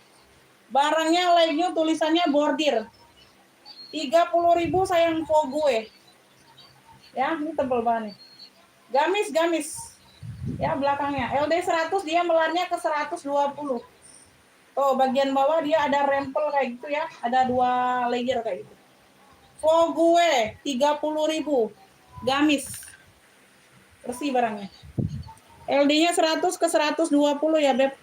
Barangnya light new, tulisannya bordir. 30.000 sayang Vogue. Ya, ini tebel banget. Gamis. Ya, belakangnya. LD 100 dia melarnya ke 120. Oh, bagian bawah dia ada rempel kayak gitu ya. Ada 2 layer kayak gitu. Vogue 30.000. Gamis. Bersih barangnya. LD-nya 100 ke 120 ya, Beb.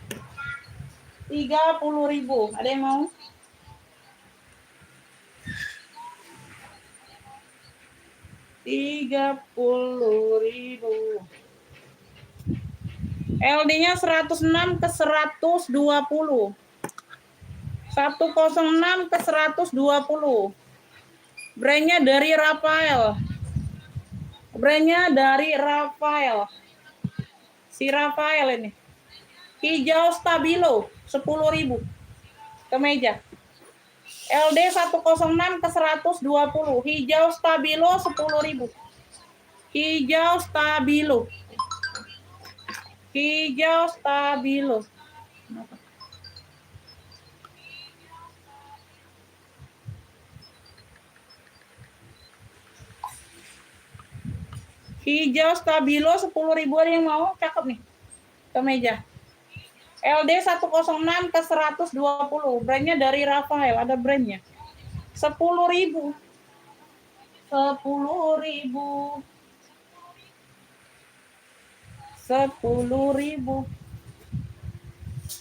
30.000. Ada yang mau? Rp30.000. LD-nya 106 ke 120. 106 ke 120. Brandnya dari Rafael. Si Rafael ini. Hijau stabilo 10.000. Kemeja. LD 106 ke 120. Hijau stabilo 10.000. Hijau stabilo. Hijau stabilo 10.000, ada yang mau? Cakep nih. Kemeja. LD 106 ke 120. Brandnya dari Rafael, ada brandnya. 10.000. 10.000. 10.000.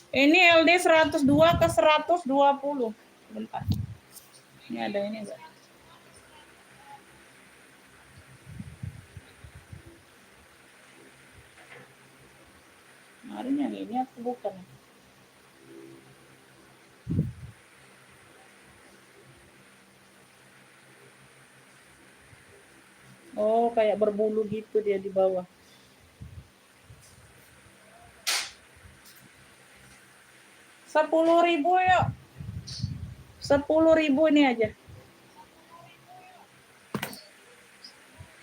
Ini LD 102 ke 120. Bentar. Ini ada ini enggak? Kemarin yang ini aku bukan. Oh, kayak berbulu gitu dia di bawah. 10.000 yuk. 10.000 ini aja.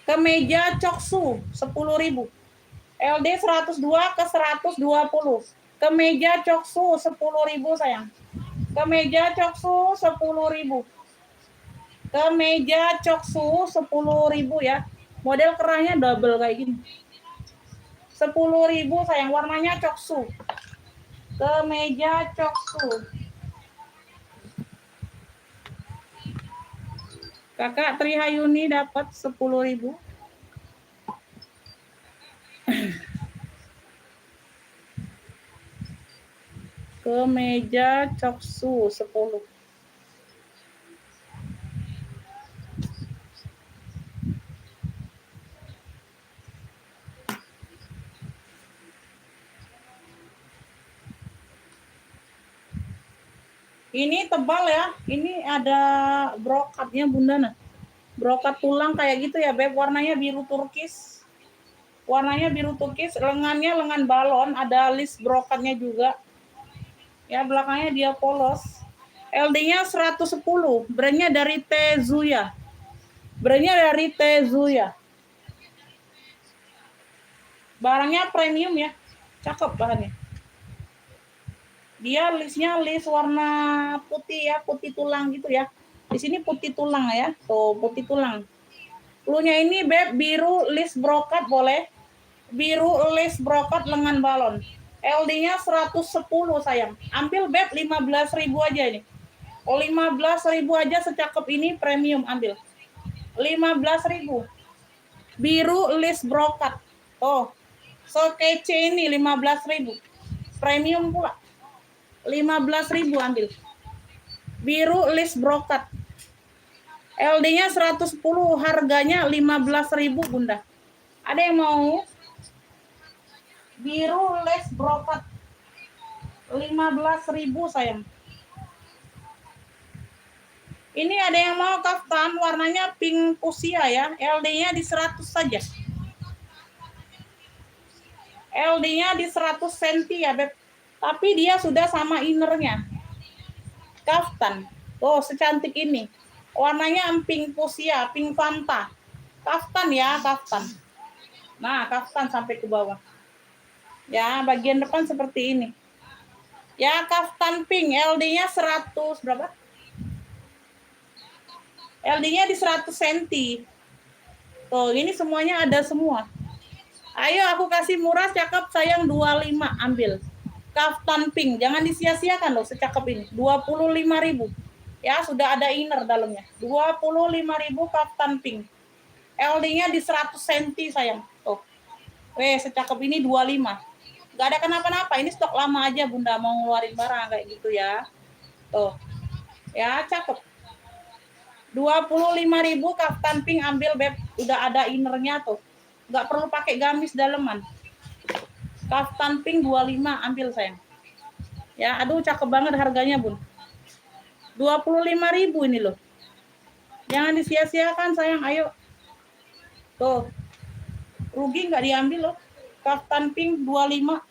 Kemeja Coksu 10.000. LD 102 ke 120. Kemeja Coksu 10.000 sayang. Kemeja Coksu 10.000. Kemeja Coksu 10.000 ya. Model kerahnya double kayak gini. 10.000 sayang, warnanya Coksu. Kemeja Coksu. Kakak Trihayuni dapat 10.000. Kemeja Coksu 10. Ini tebal ya. Ini ada brokatnya Bunda. Nah, brokat tulang kayak gitu ya Beb. Warnanya biru turkis. Warnanya biru turkis. Lengannya lengan balon. Ada list brokatnya juga. Ya, belakangnya dia polos. LD-nya 110. Brandnya dari Tezuya. Brandnya dari Tezuya. Barangnya premium ya. Cakep bahannya. Dia listnya list warna putih ya, putih tulang gitu ya. Di sini putih tulang ya. Tuh, putih tulang. Cluenya ini Beb, biru list brokat boleh. Biru list brokat lengan balon. LD-nya 110 sayang. Ambil Beb 15.000 aja ini. 15.000 aja secakep ini premium ambil. 15.000. Biru list brokat. Oh, sekece ini 15.000. Premium pula. 15.000 ambil. Biru list brokat. LD-nya 110, harganya 15.000 Bunda. Ada yang mau? Biru list brokat. 15.000 sayang. Ini ada yang mau kaftan warnanya pink fuchsia ya. LD-nya di 100 saja. LD-nya di 100 cm ya, Beb. Tapi dia sudah sama innernya. Kaftan. Oh, secantik ini. Warnanya pink fuchsia, pink Fanta. Kaftan ya, kaftan. Nah, kaftan sampai ke bawah. Ya, bagian depan seperti ini. Ya, kaftan pink. LD-nya 100 berapa? LD-nya di 100 cm. Tuh, ini semuanya ada semua. Ayo aku kasih murah cakep sayang 25 ambil. Kaftan pink, jangan disia-siakan loh secakep ini. 25.000. Ya, sudah ada inner dalamnya. 25.000 kaftan pink. LD-nya di 100 cm sayang. Tuh. Weh, secakep ini 25. Gak ada kenapa-napa. Ini stok lama aja Bunda mau ngeluarin barang kayak gitu ya. Tuh. Ya, cakep. 25.000 kaftan pink ambil Beb. Udah ada innernya tuh. Nggak perlu pakai gamis daleman. Kaftan pink 25 ambil sayang. Ya, aduh cakep banget harganya Bun. 25.000 ini loh. Jangan disia-siakan sayang, ayo. Tuh. Rugi nggak diambil loh. Kaftan pink 25.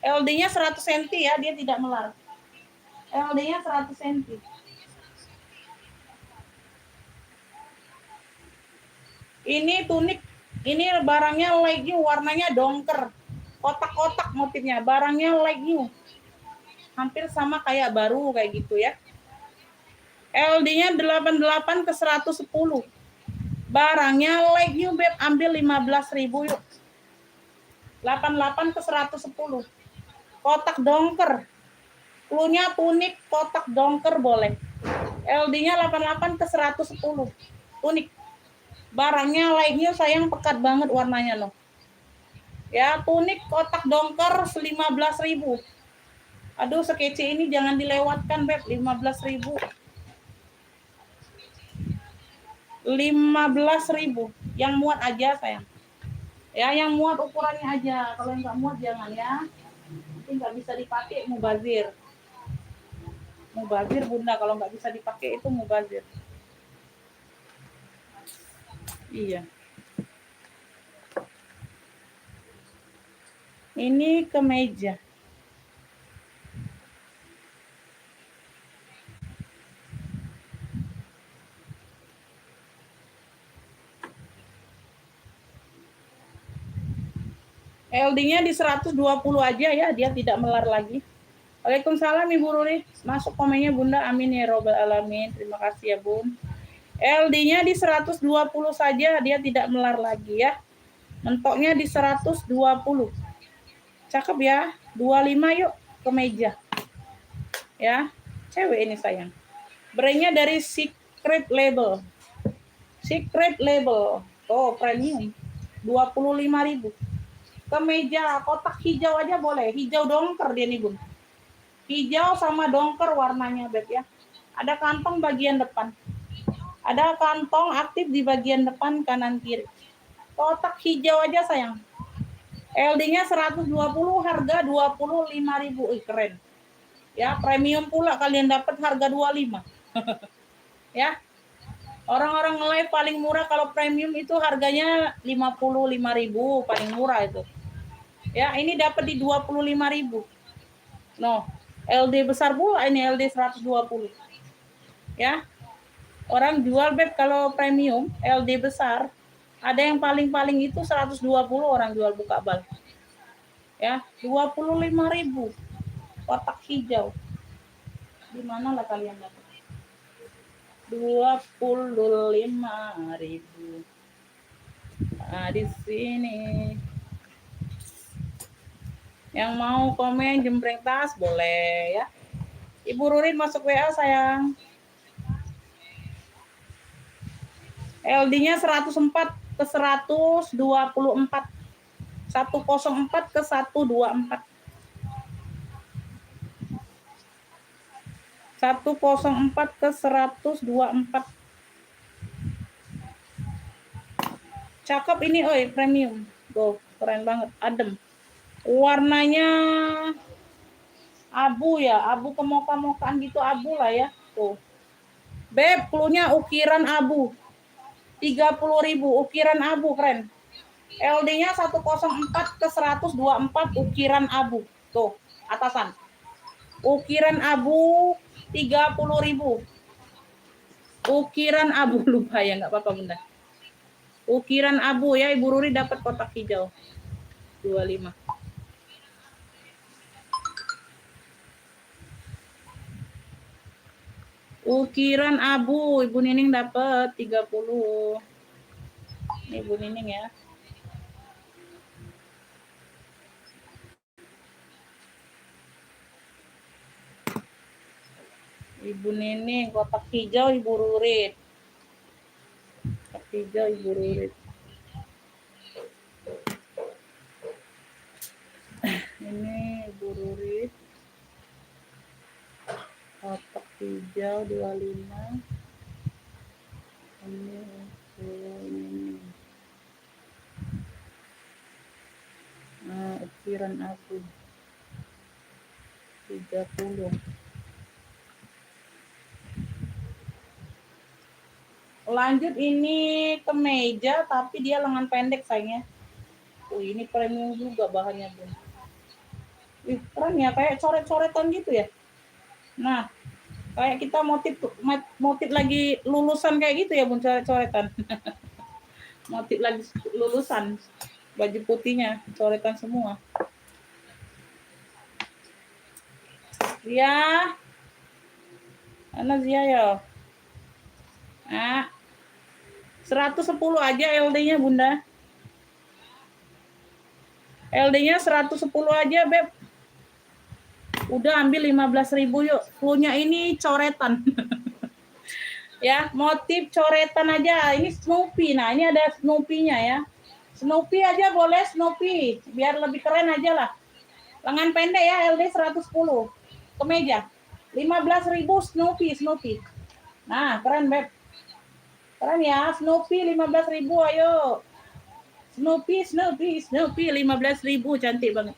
LD-nya 100 cm ya, dia tidak melar. LD-nya 100 cm. Ini tunik. Ini barangnya like new, warnanya dongker. Kotak-kotak motifnya, barangnya like new. Hampir sama kayak baru kayak gitu ya. LD-nya 88 ke 110. Barangnya like new Beb, ambil 15.000 yuk. 88 ke 110. Kotak dongker. Cluenya tunik kotak dongker boleh. LD-nya 88 ke 110. Tunik. Barangnya like new sayang, pekat banget warnanya loh. Ya, tunik kotak dongker 15.000. Aduh, sekece ini jangan dilewatkan Beb, 15.000. 15.000. Yang muat aja sayang. Ya, yang muat ukurannya aja. Kalau nggak muat jangan ya. Nanti nggak bisa dipakai, mubazir. Mubazir Bunda, kalau nggak bisa dipakai itu mubazir. Iya. Ini kemeja. LD-nya di 120 aja ya, dia tidak melar lagi. Waalaikumsalam Ibu Ruri. Masuk komennya Bunda, amin ya robbal alamin. Terima kasih ya Bun. LD-nya di 120 saja, dia tidak melar lagi ya. Mentoknya di 120. Cakep ya. 25 yuk ke meja. Ya, cewek ini sayang. Brandnya dari Secret Label. Secret Label. Oh, premium. 25.000. Kemeja kotak hijau aja boleh. Hijau dongker dia nih Bun. Hijau sama dongker warnanya Beb ya. Ada kantong bagian depan. Ada kantong aktif di bagian depan kanan kiri. Kotak hijau aja sayang. LD-nya 120, harga 25.000. Keren. Ya, premium pula kalian dapat harga 25. Ya. Orang-orang live paling murah kalau premium itu harganya 55.000 paling murah itu. Ya, ini dapat di 25.000. No. LD besar pula ini LD 120. Ya. Orang jual beb kalau premium LD besar ada yang paling-paling itu 120 orang jual buka bal. Ya, 25.000 kotak hijau. Di mana lah kalian dapat? 25.000. Nah, di sini. Yang mau komen jembreng tas boleh ya. Ibu Rurin masuk WA sayang. LD-nya 104 ke 124. 104 ke 124. 104 ke 124. Cakep ini oi premium. Tuh, keren banget, adem. Warnanya abu ya, abu kemoka-mokaan gitu, abu lah ya. Tuh. Beb, cluenya ukiran abu. 30.000 ukiran abu, keren. LD-nya 104 ke 124 ukiran abu. Tuh, atasan. Ukiran abu 30.000. Ukiran abu lupa ya, nggak apa-apa Bunda. Ukiran abu ya, Ibu Ruri dapat kotak hijau. 25. Ukiran abu, Ibu Nining dapat 30. Ini Ibu Nining ya. Ibu Nining, kotak hijau Ibu Rurit. Kotak hijau Ibu Rurit. Ini Ibu Rurit. Kotak hijau 25. Ini ukiran abu 30. Lanjut ini kemeja tapi dia lengan pendek sayangnya. Ini premium juga bahannya Bun. Keren ya, kayak coret-coretan gitu ya. Nah, kayak kita motif lagi lulusan kayak gitu ya Bun, coret-coretan. Motif lagi lulusan. Baju putihnya coretan semua. Ya. Mana Zia ya? Nah. 110 aja LD-nya Bunda. LD-nya 110 aja, Beb. Udah ambil 15.000 yuk. Cluenya ini coretan. Ya, motif coretan aja. Ini Snoopy. Nah, ini ada Snoopy-nya ya. Snoopy aja boleh Snoopy. Biar lebih keren aja lah. Lengan pendek ya, LD 110. Kemeja. 15.000 Snoopy. Nah, keren, Beb. Keren ya, Snoopy 15.000 ayo. Snoopy 15.000 cantik banget.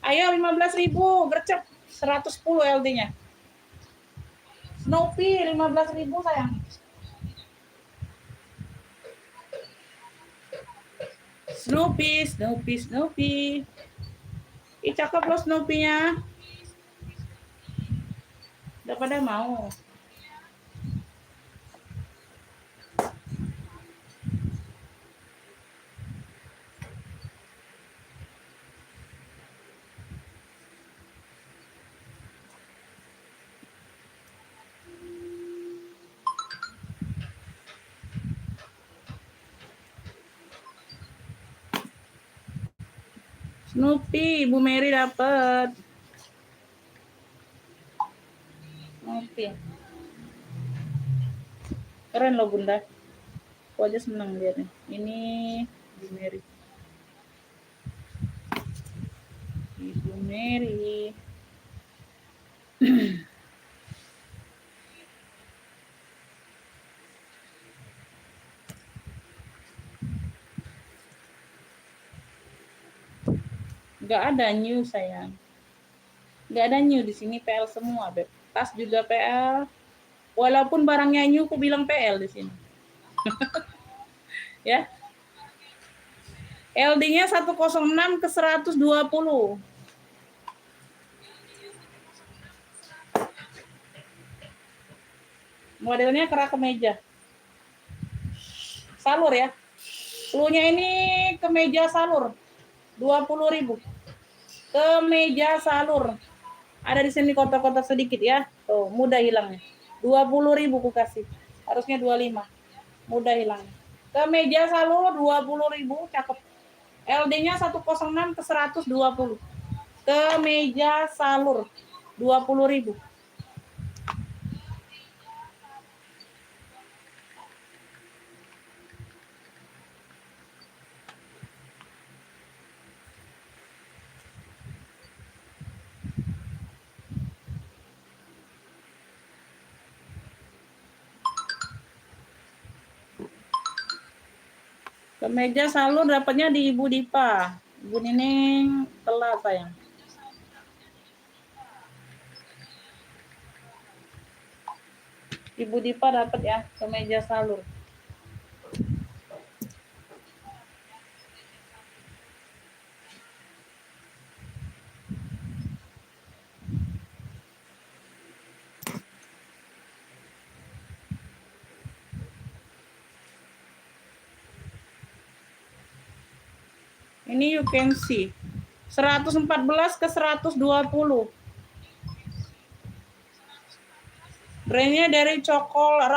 Ayo 15.000 gercep 110 LD-nya. Snoopy 15.000 sayang. Snoopy. Ih cakep loh Snoopy-nya. Udah pada mau. Snoopy, Ibu Mary dapat. Snoopy. Keren loh Bunda. Aku aja senang lihatnya. Ini Ibu Mary. Ibu Mary. Nggak ada new sayang. Nggak ada new di sini, PL semua, Beb. Tas juga PL. Walaupun barangnya new, aku bilang PL di sini. Ya. LD-nya 106 ke 120. Modelnya kerak kemeja. Salur ya. Cluenya ini kemeja salur. 20.000. Kemeja salur. Ada di sini kotak-kotak sedikit ya. Tuh, mudah hilangnya. 20.000 ku kasih. Harusnya 25. Mudah hilangnya. Kemeja salur 20.000, cakep. LD-nya 106 ke 120. Kemeja salur 20.000. Kemeja salur dapatnya di Ibu Dipa. Ibu Nining telat sayang. Ibu Dipa dapat ya kemeja salur. Ini you can see. 114 ke 120. Brandnya dari Cokol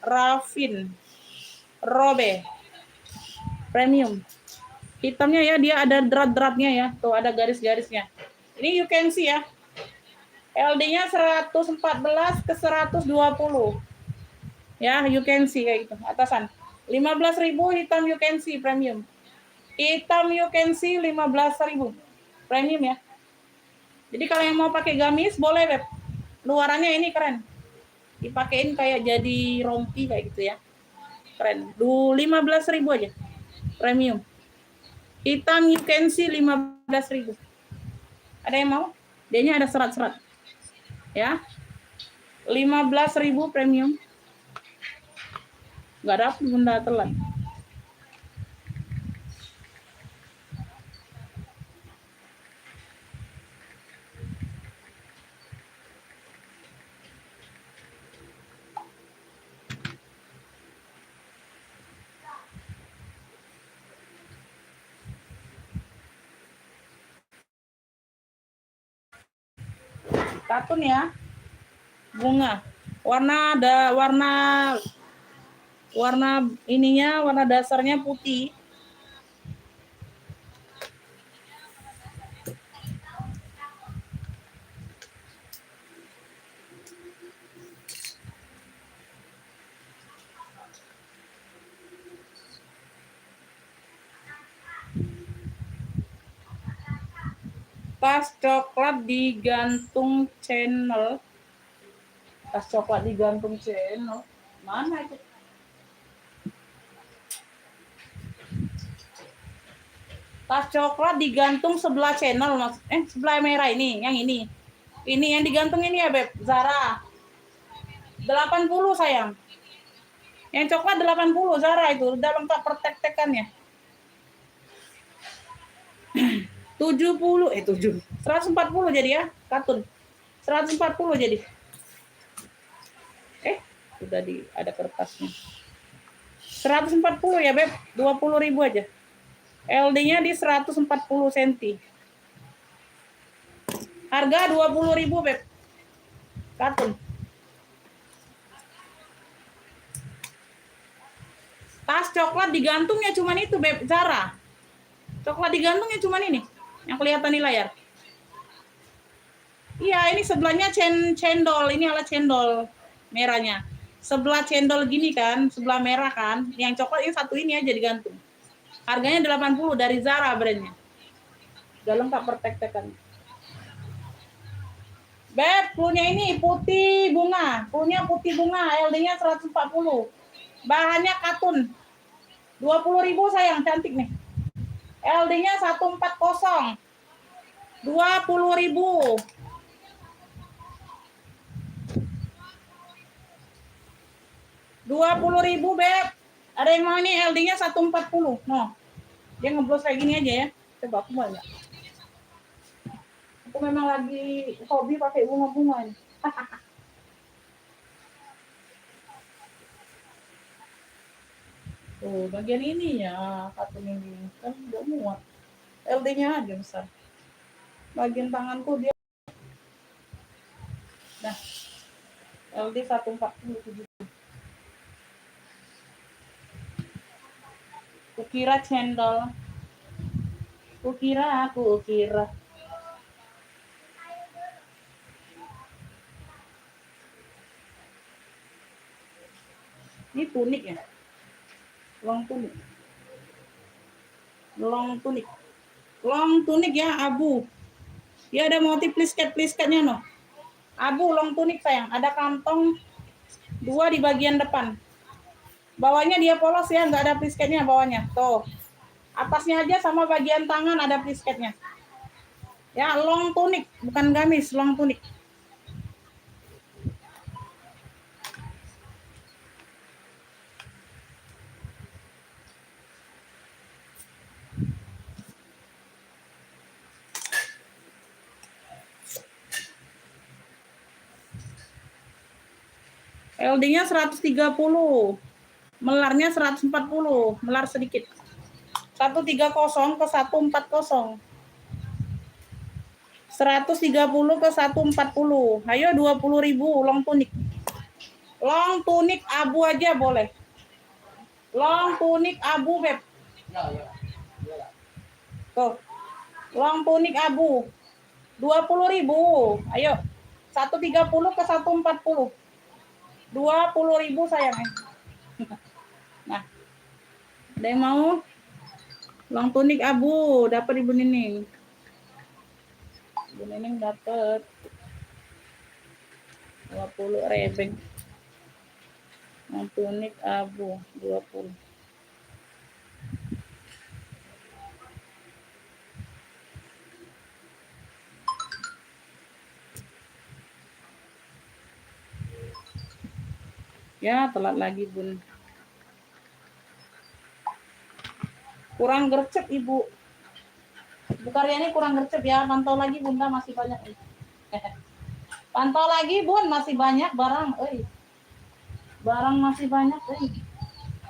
Raffin Robe Premium. Hitamnya ya, dia ada drat-dratnya ya. Tuh ada garis-garisnya. Ini you can see ya. LD-nya 114 ke 120. Ya, you can see kayak gitu. Atasan. 15.000 hitam you can see premium. Hitam you can see 15.000. Premium ya. Jadi kalau yang mau pakai gamis boleh, Beb. Luarannya ini keren. Dipakein kayak jadi rompi kayak gitu ya. Keren. 15.000 aja. Premium. Hitam you can see 15.000. Ada yang mau? Dia-nya ada serat-serat. Ya. 15.000 premium. Enggak dapet bunda telat. Katun ya. Bunga. Warna ininya, warna dasarnya putih. Tas coklat digantung channel. Tas coklat digantung channel. Mana itu? Tas coklat digantung sebelah channel, Mas. Sebelah merah ini, yang ini. Ini yang digantung ini ya, Beb. Zara. 80 sayang. Yang coklat 80 Zara itu, udah lengkap pertek-tekannya. 140 jadi ya, Katun. 140 jadi. Udah ada kertasnya. 140 ya, Beb. 20.000 aja. LD-nya di 140 cm. Harga 20.000, Beb. Katun. Tas coklat digantungnya cuman itu, Beb. Zara. Coklat digantungnya cuman ini. Yang kelihatan di layar. Iya, ini sebelahnya cendol. Ini alat cendol merahnya. Sebelah cendol gini kan, sebelah merah kan. Yang coklat ini satu ini aja digantung. Harganya 80 dari Zara brandnya. Udah lengkap pertek-tekan. Beb, cluenya ini putih bunga. Cluenya putih bunga, LD-nya 140. Bahannya katun. 20.000 sayang, cantik nih. LD-nya 140. 20.000. 20.000 Beb. Ada yang mau ini LD-nya 140. No. Dia ngeblos kayak gini aja ya. Coba aku mau enggak. Aku memang lagi hobi pakai bunga-bunga ini. Tuh, bagian ini ya, katun ini kan udah muat. LD-nya aja besar. Bagian tanganku dia nah LD 147. Kukira cendol. Kukira. Ini tunik ya? Long tunik. Long tunik ya, abu. Ya ada motif plisket-plisketnya no. Abu long tunik sayang, ada kantong 2 di bagian depan. Bawahnya dia polos ya, nggak ada plisketnya bawahnya. Tuh. Atasnya aja sama bagian tangan ada plisketnya. Ya, long tunik, bukan gamis, long tunik. LD-nya 130. Melarnya 140, melar sedikit. 130 ke 140. 130 ke 140. Ayo 20.000 long tunik. Long tunik abu aja boleh. Long tunik abu, Beb. Tuh. Long tunik abu. 20.000. Ayo. 130 ke 140. 20.000 sayang. Nah. Ada yang mau? Long tunik abu dapat Ibu Nining. Ibu Nining dapat 20 rebeng. Long tunik abu 20. Ya, telat lagi, Bun. Kurang gercep, Ibu. Ibu Karyani kurang gercep ya. Pantau lagi, Bunda, masih banyak. Pantau lagi, Bun, masih banyak barang. Barang masih banyak.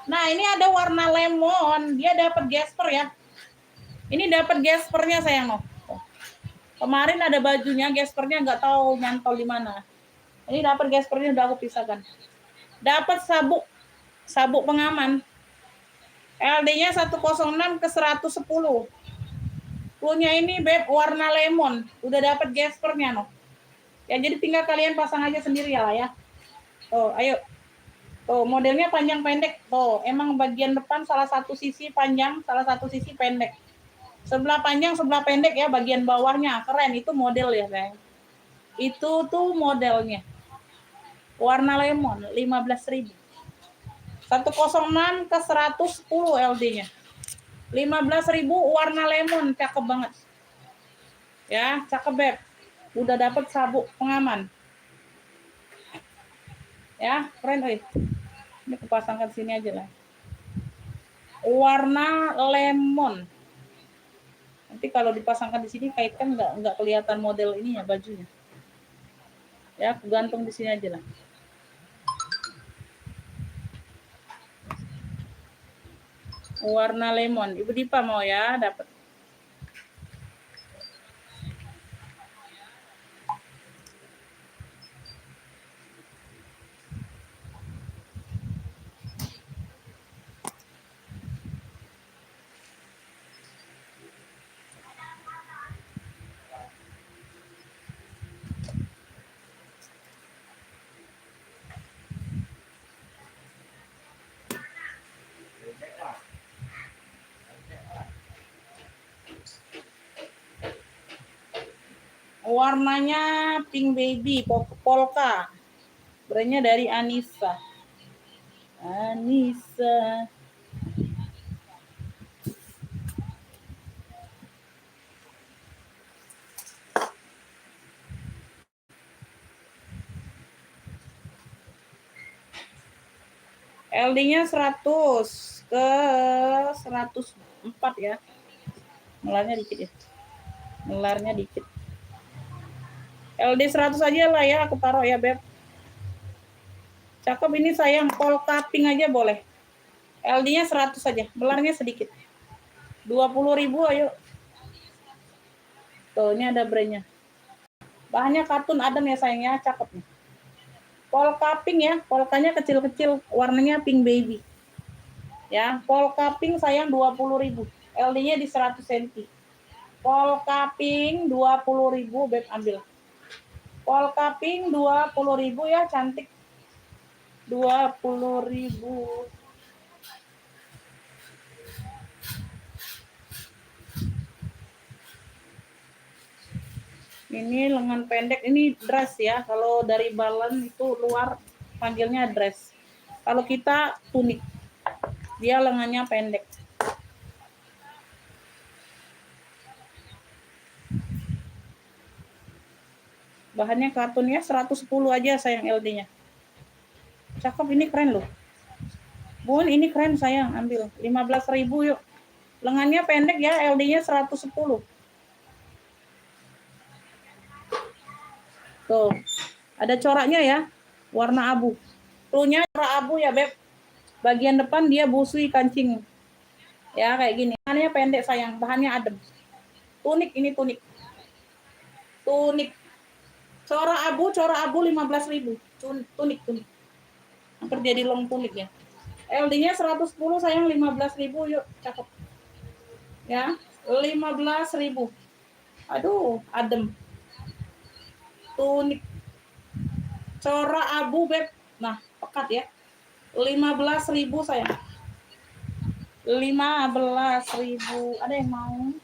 Nah, ini ada warna lemon. Dia dapat gesper ya. Ini dapat gespernya sayang no. Kemarin ada bajunya, gespernya nggak tahu nyantol di mana. Ini dapat gespernya udah aku pisahkan. Dapat sabuk pengaman. LD-nya 106 ke 110. Punya ini Beb warna lemon. Udah dapat gespernya no. Ya jadi tinggal kalian pasang aja sendiri ya lah ya. Oh, ayo. Tuh, modelnya panjang pendek. Tuh, emang bagian depan salah satu sisi panjang, salah satu sisi pendek. Sebelah panjang, sebelah pendek ya bagian bawahnya. Keren, itu model ya, sayang. Itu tuh modelnya. Warna lemon, 15.000. 106 ke 110 LD-nya. 15.000 warna lemon, cakep banget. Ya, cakep Beb. Udah dapet sabuk pengaman. Ya, keren Ini kupasangkan sini aja lah. Warna lemon. Nanti kalau dipasangkan di sini kaitkan nggak kelihatan model ini ya bajunya. Ya, aku gantung di sini aja lah. Warna lemon. Ibu Dipa mau ya dapat. Warnanya pink baby, polka. Brandnya dari Anissa. LD-nya 100 ke 104 ya. Melarnya dikit ya. Melarnya dikit. LD 100 aja lah ya, aku taruh ya, Beb. Cakep ini sayang, polka pink aja boleh. LD-nya 100 aja, melarnya sedikit. 20.000 ayo. Tuh, ini ada brandnya. Bahannya katun adem ya sayangnya, cakep nih. Polka pink ya, polkanya kecil-kecil, warnanya pink baby. Ya, polka pink sayang 20.000. LD-nya di 100 cm. Polka pink 20.000, Beb ambil. Polka pink 20.000 ya, cantik. 20.000. Ini lengan pendek, ini dress ya. Kalau dari Balen itu luar panggilnya dress. Kalau kita tunik, dia lengannya pendek. Bahannya katun ya, 110 aja sayang LD-nya. Cakep, ini keren loh. Bun, ini keren sayang, ambil. 15.000 yuk. Lengannya pendek ya, LD-nya 110. Tuh, ada coraknya ya, warna abu. Tuhnya corak abu ya, Beb. Bagian depan dia busui kancing. Ya, kayak gini. Bahannya pendek sayang, bahannya adem. Tunik, ini tunik. Tunik. Corak abu 15.000. Tunik. Hampir jadi long tunik ya. LD-nya 110 sayang, 15.000 yuk, cakep. Ya, 15.000. Aduh, adem. Tunik. Corak abu, Beb. Nah, pekat ya. 15.000 sayang. 15.000. Ada yang mau?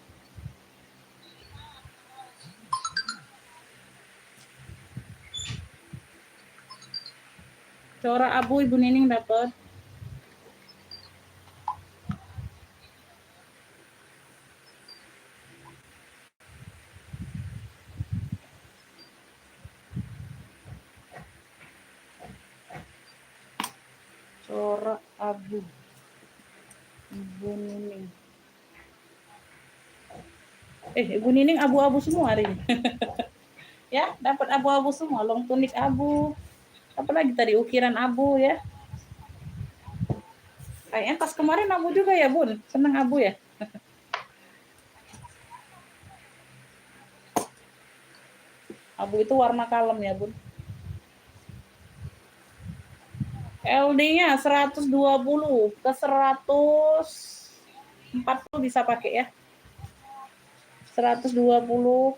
Corak abu Ibu Nining dapat. Corak abu Ibu Nining. Ibu Nining abu-abu semua hari ini. Ya, dapat abu-abu semua. Long tunik abu. Apalagi tadi ukiran abu ya. Kayaknya pas kemarin abu juga ya, Bun. Seneng abu ya. Abu itu warna kalem ya, Bun. LD-nya 120 ke 140 bisa pakai ya. 120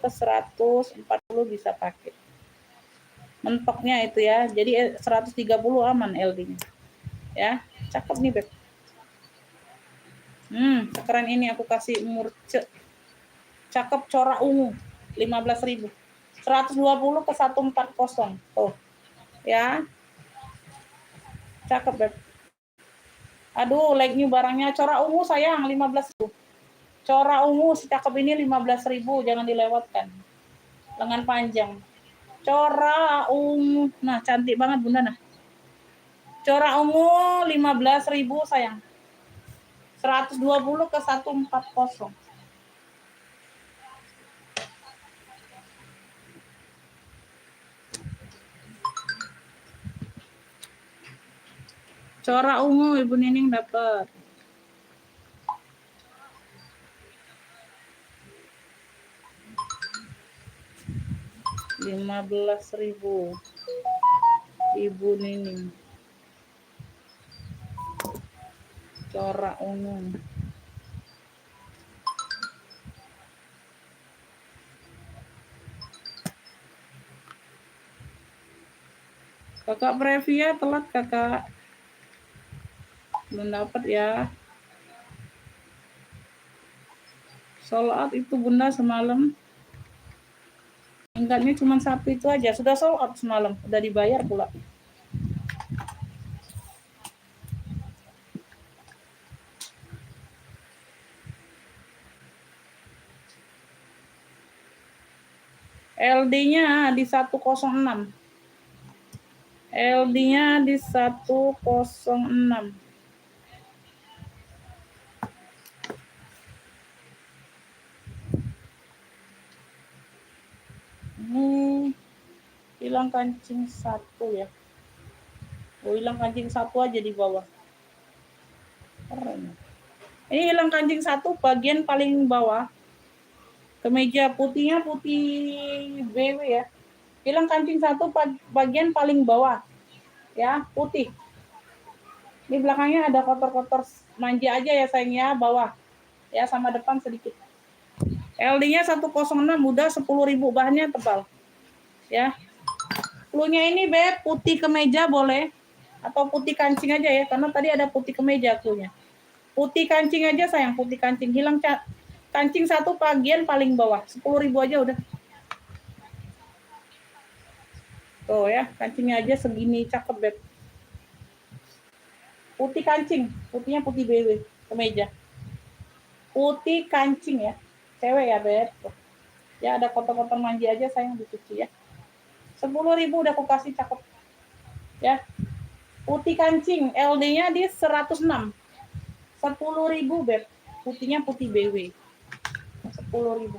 ke 140 bisa pakai. Mentoknya itu ya. Jadi 130 aman LD-nya. Ya, cakep nih, Beb. Keren ini aku kasih murce. Cakep corak ungu. 15.000. 120 ke 140. Tuh. Ya. Cakep, Beb. Aduh, like new barangnya. Corak ungu sayang, 15.000. Corak ungu secakep ini 15.000, jangan dilewatkan. Lengan panjang. Corak ungu. Nah, cantik banget Bunda nah. Corak ungu 15.000 sayang. 120 ke 140. Corak ungu Ibu Nining dapat. Rp15.000 Ibu Nining. Corak ungu. Kakak Previa telat kakak. Belum dapat ya. Sold out itu Bunda semalam. Tinggalnya cuma satu itu aja. Sudah sold out semalam. Udah dibayar pula. LD-nya di 106. LD-nya di 106. Ini hilang kancing satu ya. Oh, hilang kancing satu aja di bawah. Keren. Ini hilang kancing satu bagian paling bawah. Kemeja putihnya putih BW ya. Hilang kancing satu bagian paling bawah. Ya, putih. Di belakangnya ada kotor-kotor manja aja ya sayang ya, bawah. Ya, sama depan sedikit. LD-nya 106, udah 10.000, bahannya tebal. Ya. Cluenya ini Beb, putih kemeja boleh atau putih kancing aja ya, karena tadi ada putih kemeja cluenya. Putih kancing aja sayang, putih kancing. Hilang kancing satu bagian paling bawah. 10.000 aja udah. Tuh ya, kancingnya aja segini cakep Beb. Putih kancing, putihnya putih BW, kemeja. Putih kancing ya, cewek ya Beb. Ya ada kotor-kotor manja aja sayang dicuci ya. 10.000 udah aku kasih cakep. Ya. Putih kancing, LD-nya di 106. 10.000 Beb. Putihnya putih BW. 10.000.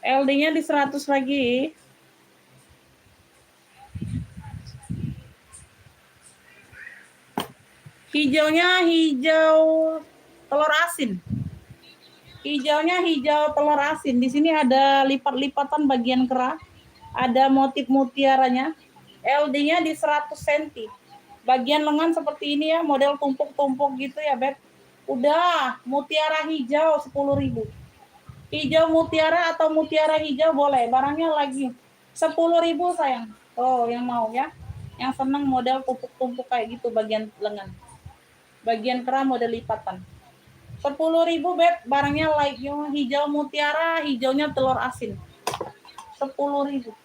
LD-nya di 100 lagi. Hijaunya hijau telur asin. Hijaunya hijau telur asin. Di sini ada lipat-lipatan bagian kerah. Ada motif mutiaranya. LD-nya di 100 cm. Bagian lengan seperti ini ya, model tumpuk-tumpuk gitu ya, Beb. Udah, mutiara hijau 10.000. Hijau mutiara atau mutiara hijau boleh. Barangnya lagi 10.000 sayang. Oh, yang mau ya. Yang senang model tumpuk-tumpuk kayak gitu bagian lengan. Bagian kerah model lipatan. 10.000 Beb, barangnya like hijau mutiara, hijaunya telur asin. 10.000.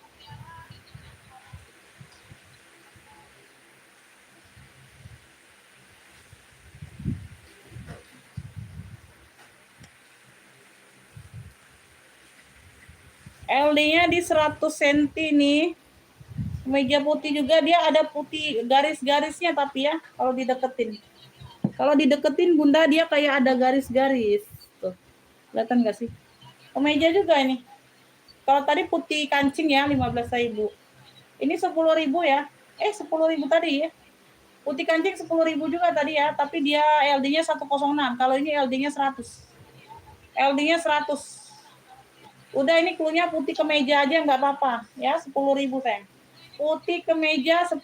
LD-nya di 100 cm nih. Meja putih juga, dia ada putih garis-garisnya tapi ya kalau dideketin. Kalau dideketin Bunda dia kayak ada garis-garis. Tuh. Kelihatan nggak sih? Kemeja juga ini. Kalau tadi putih kancing ya 15.000. Ini 10.000 ya. 10.000 tadi ya. Putih kancing 10.000 juga tadi ya, tapi dia LD-nya 106. Kalau ini LD-nya 100. LD-nya 100. Udah ini cluenya putih kemeja aja nggak apa-apa ya, 10.000 sayang. Putih kemeja 10.000.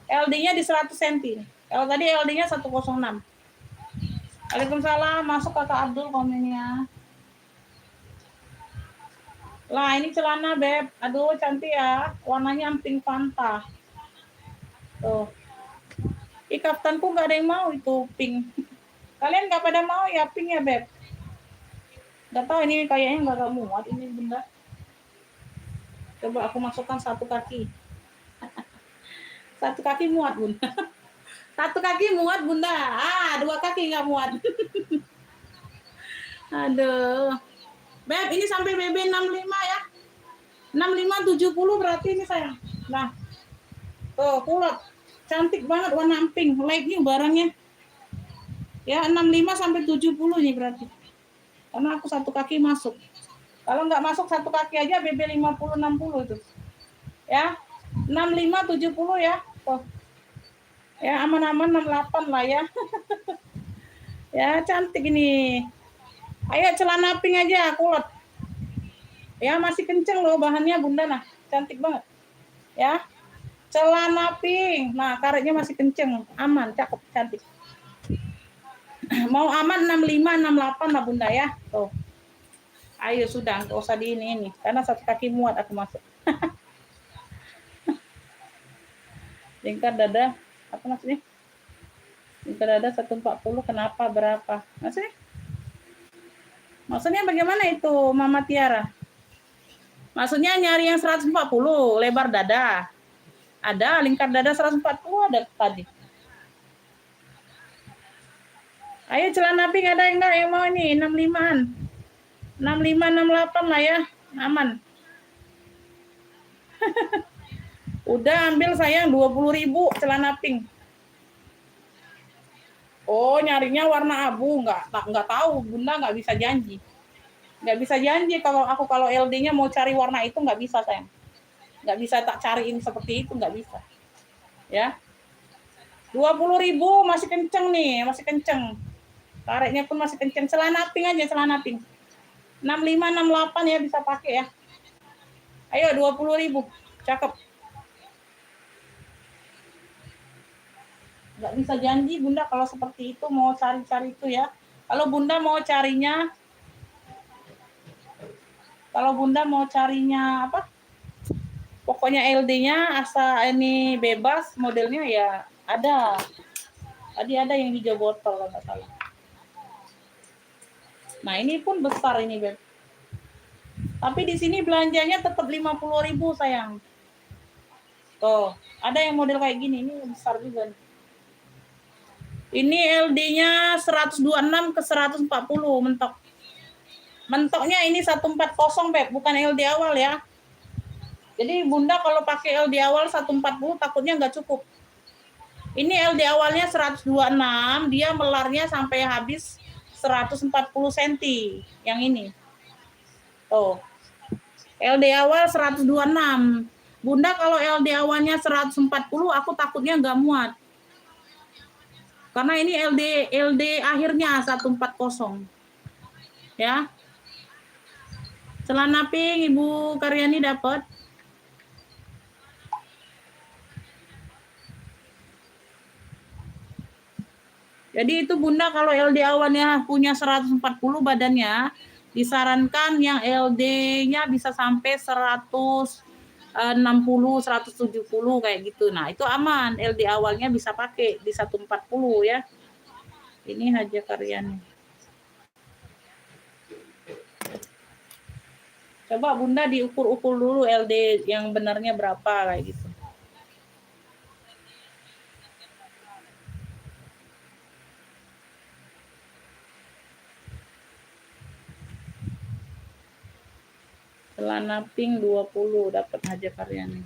LD-nya di 100 cm. Kalau tadi LD-nya 106. Waalaikumsalam, masuk Kakak Abdul komennya. Lah ini celana Beb, aduh cantik ya, warnanya amping Fanta. Tuh. Kaftanku nggak ada yang mau itu pink. Kalian nggak pada mau ya pink ya Beb? Nggak tahu ini kayaknya nggak muat ini Bunda. Coba aku masukkan satu kaki. Satu kaki muat Bunda. Satu kaki muat Bunda. Dua kaki nggak muat. Aduh. Beb, ini sampai BB 65 ya. 65 70 berarti ini sayang. Nah. Tuh, kulot. Cantik banget warna pink. Like nih barangnya. Ya, 65 sampai 70 nih berarti. Karena aku satu kaki masuk. Kalau nggak masuk satu kaki aja BB 50 60 itu. Ya. 65 70 ya. Tuh. Ya, aman-aman 68 lah ya. Ya, cantik ini. Ayo celana pink aja, kulot. Ya, masih kenceng loh bahannya Bunda nah. Cantik banget. Ya. Celana pink. Nah, karetnya masih kenceng. Aman, cakep, cantik. Mau aman 65 68 lah Bunda ya. Tuh. Ayo sudah, nggak usah di ini. Karena satu kaki muat aku masuk. Lingkar dada, apa maksudnya? Lingkar dada 140, kenapa, berapa? Maksudnya? Maksudnya bagaimana itu Mama Tiara? Maksudnya nyari yang 140 lebar dada. Ada lingkar dada 140 ada tadi. Ayo celana pink ada enggak yang mau ini 65-an. 65 68 lah ya. Aman. Udah ambil sayang 20.000 celana pink. Oh, nyarinya warna abu, nggak tahu, Bunda nggak bisa janji. Nggak bisa janji kalau LD-nya mau cari warna itu nggak bisa sayang. Nggak bisa tak cariin seperti itu, nggak bisa. Ya. 20.000 masih kenceng nih, masih kenceng. Tariknya pun masih kenceng. Celana pink aja, celana pink. 65 68 ya bisa pakai ya. Ayo 20.000. Cakep. Nggak bisa janji Bunda kalau seperti itu mau cari-cari itu ya. Kalau Bunda mau carinya apa? Pokoknya LD-nya asal ini bebas modelnya ya ada. Tadi ada yang hijau botol kalau nggak salah. Nah ini pun besar ini Beb. Tapi di sini belanjanya tetap 50.000 sayang. Tuh, ada yang model kayak gini, ini besar juga nih. Ini LD-nya 126 ke 140 mentok. Mentoknya ini 140 Beb, bukan LD awal ya. Jadi Bunda kalau pakai LD awal 140 takutnya nggak cukup. Ini LD awalnya 126, dia melarnya sampai habis 140 cm yang ini. Tuh. LD awal 126. Bunda kalau LD awalnya 140 aku takutnya nggak muat. Karena ini LD akhirnya 140. Ya. Celana pink Ibu Karyani dapat. Jadi itu Bunda kalau LD awalnya punya 140 badannya, disarankan yang LD-nya bisa sampai 160, 170 kayak gitu. Nah, itu aman. LD awalnya bisa pakai di 140 ya. Ini Haja Karyani. Coba Bunda diukur-ukur dulu LD yang benarnya berapa kayak gitu. Celana pink 20 dapat Haja Karyani.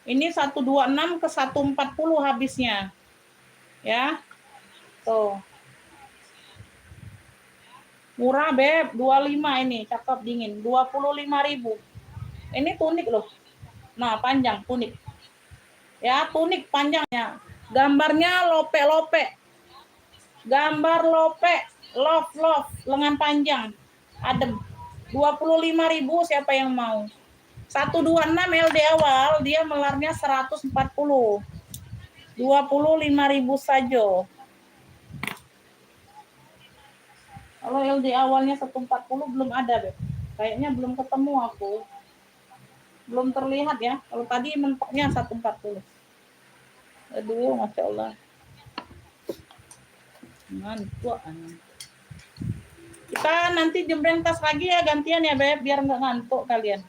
Ini 126 ke 140 habisnya. Ya. Tuh. Murah Beb, 25 ini, cakep dingin. 25.000. Ini tunik loh. Nah, panjang tunik. Ya, tunik panjangnya. Gambarnya lope-lope. Gambar lope, love, lengan panjang. Adem. 25.000 siapa yang mau? 126 LD awal, dia melarnya 140. 25.000 saja. Kalau LD awalnya 140 belum ada, Beb. Kayaknya belum ketemu aku. Belum terlihat ya. Kalau tadi mentoknya 140. Aduh, Masya Allah. Ngantuk. Kita nanti jembreng tas lagi ya, gantian ya Beb, biar nggak ngantuk kalian.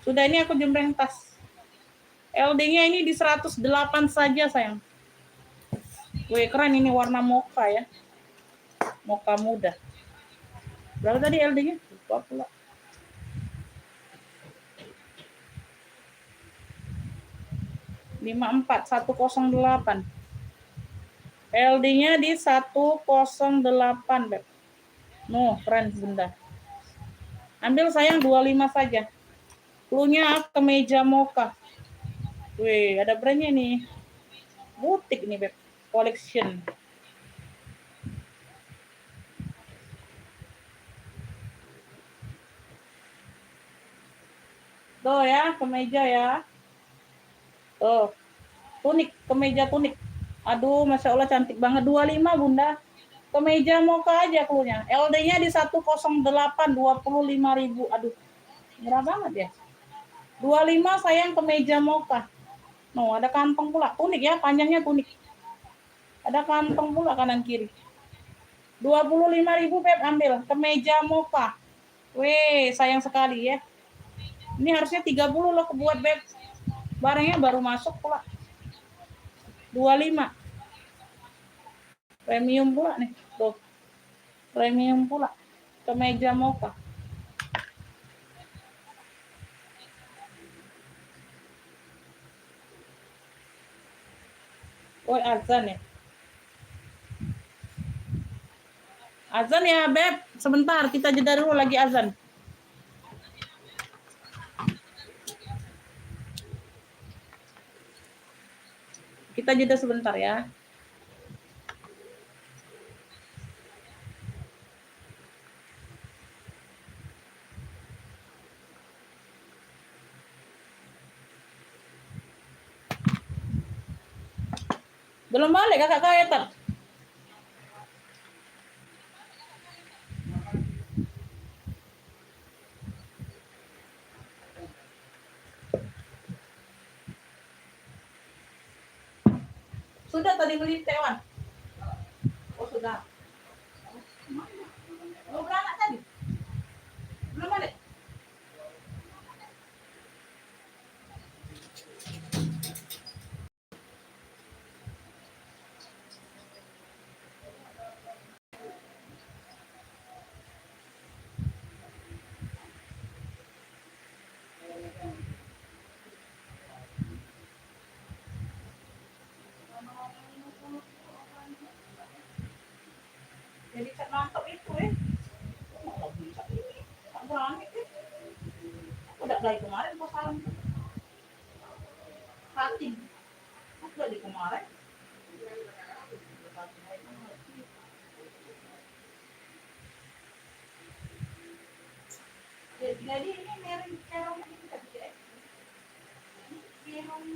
Sudah ini aku jembreng tas. LD-nya ini di 108 saja sayang. Wih keren ini warna mocha ya. Mocha muda. Berapa tadi LD-nya? Lupa pula. .54 108. LD-nya di 108 Beb. Keren Bunda. Ambil sayang 25 saja. Cluenya kemeja mocha. Wih, ada brandnya nih. Butik nih Beb. Collection. Tuh ya, kemeja ya. Tuh. Tunik, kemeja tunik. Aduh, Masya Allah cantik banget. 25 Bunda. Kemeja mocha aja cluenya. LD-nya di 108, 25.000. Aduh, murah banget ya. 25 sayang kemeja mocha. Ada kantong pula. Tunik ya, panjangnya tunik. Ada kantong pula kanan kiri. 25.000 Beb ambil. Kemeja mocha. Weh, sayang sekali ya. Ini harusnya 30 loh kebuat, Beb. Barangnya baru masuk pula. 25. Premium pula nih. Tuh. Premium pula. Kemeja mocha. Woi, azan ya. Azan ya, Beb. Sebentar, kita jeda dulu lagi azan. Kita jeda sebentar ya. Belum balik kakak Kaetan. Sudah tadi beli tewan. Oh sudah. Belum beranak tadi. Belum balik. Jadi cat mantap itu tak berani udah dari kemarin pasaran hati udah di kemarin jadi ini merek kerong kita kerong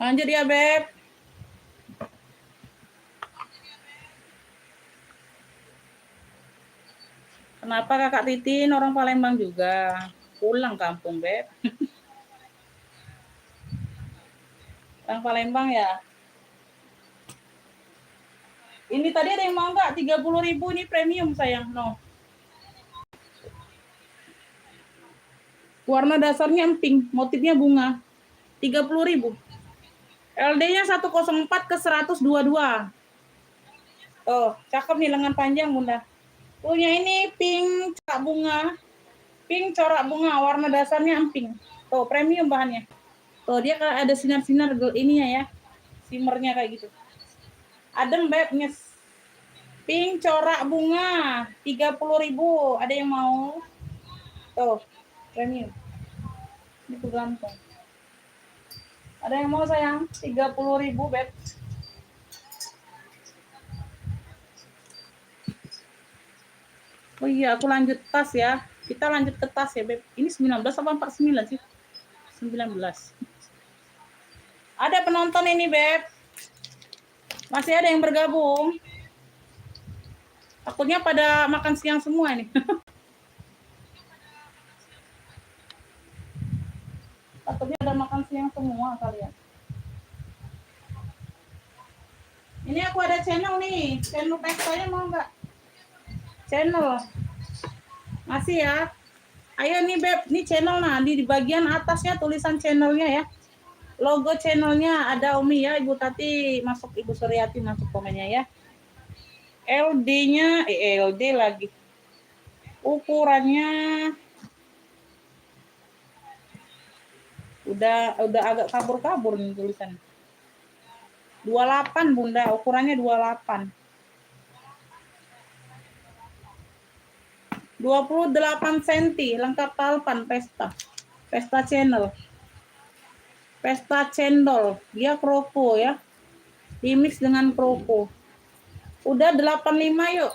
Lanjut ya, Beb. Kenapa Kakak Titin orang Palembang juga? Pulang kampung, Beb. Orang Palembang ya. Ini tadi ada yang mau nggak? 30.000 ini premium sayang. No. Warna dasarnya emping, motifnya bunga. 30.000. LD-nya 104 ke 122. Oh, cakep nih lengan panjang, Bunda. Punya ini pink corak bunga. Pink corak bunga, warna dasarnya emping. Tuh, premium bahannya. Tuh, dia ada sinar-sinar ininya ya. Shimmernya kayak gitu. Adem, Beb, nyes. Pink corak bunga, 30.000. Ada yang mau? Tuh, premium. Ini tuh gantung. Ada yang mau sayang? 30.000, Beb. Oh iya, aku lanjut tas ya. Kita lanjut ke tas ya, Beb. Ini 19 apa 49 sih? 19. Ada penonton ini, Beb. Masih ada yang bergabung. Takutnya pada makan siang semua ini. Takutnya ada makan siang semua kalian. Ini aku ada channel nih. Channel pestanya mau nggak? Channel. Masih ya. Ayo nih, Beb. Ini channel nah. Di bagian atasnya tulisan channelnya ya. Logo channelnya ada Umi ya. Ibu Tati masuk, Ibu Suryati masuk komennya ya. LD-nya, LD lagi. Ukurannya udah agak kabur-kabur nih tulisan. 28 Bunda, ukurannya 28. 28 cm, lengkap talpan Pesta. Pesta channel. Pesta cendol, dia kroko ya. Dimix dengan kroko. Udah 85 yuk.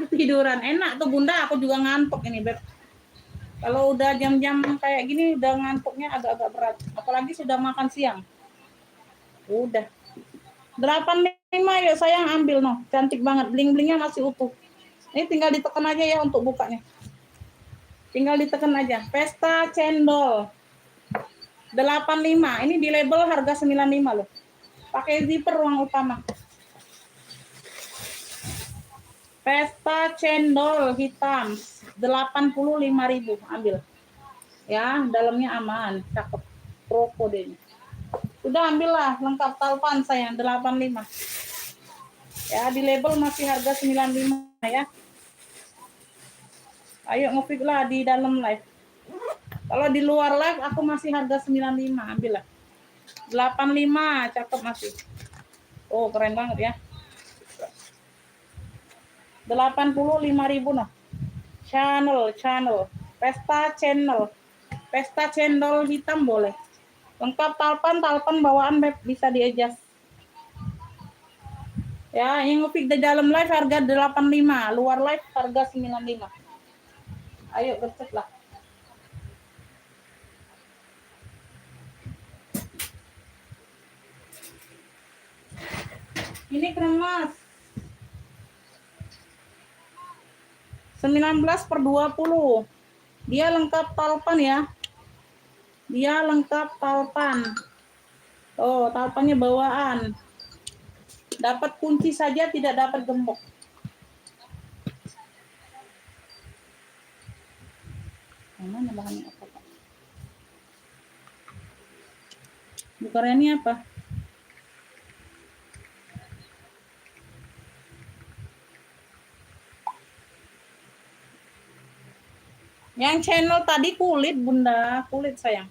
Tiduran. Enak tuh Bunda, aku juga ngantuk ini, Beb. Kalau udah jam-jam kayak gini udah ngantuknya agak-agak berat. Apalagi sudah makan siang. Udah. 85 yuk sayang, ambil noh. Cantik banget, bling-blingnya masih utuh. Ini tinggal ditekan aja ya untuk bukanya. Tinggal ditekan aja. Pesta cendol. 85. Ini di label harga 95 loh. Pakai zipper ruang utama. Pesta cendol hitam 85.000, ambil. Ya, dalamnya aman, cakep. Kroko deh. Udah ambillah, lengkap talpan sayang 85. Ya, di label masih harga 95 ya. Ayo nge-fit lah di dalam live. Kalau di luar live aku masih harga 95, ambillah. 85, cakep masih. Oh, keren banget ya. 85.000 noh. Channel. Pesta cendol hitam boleh. Lengkap talpan bawaan Beb, bisa di-adjust. Ya, yang nge-fix di dalam live harga 85, luar live harga 95. Ayo gercep lah. Ini kremas 19/20. Dia lengkap talpan ya. Dia lengkap talpan. Oh, talpannya bawaan. Dapat kunci saja, tidak dapat gembok. Mana bahannya apa, Pak? Bukarannya apa? Yang channel tadi kulit, Bunda. Kulit, sayang.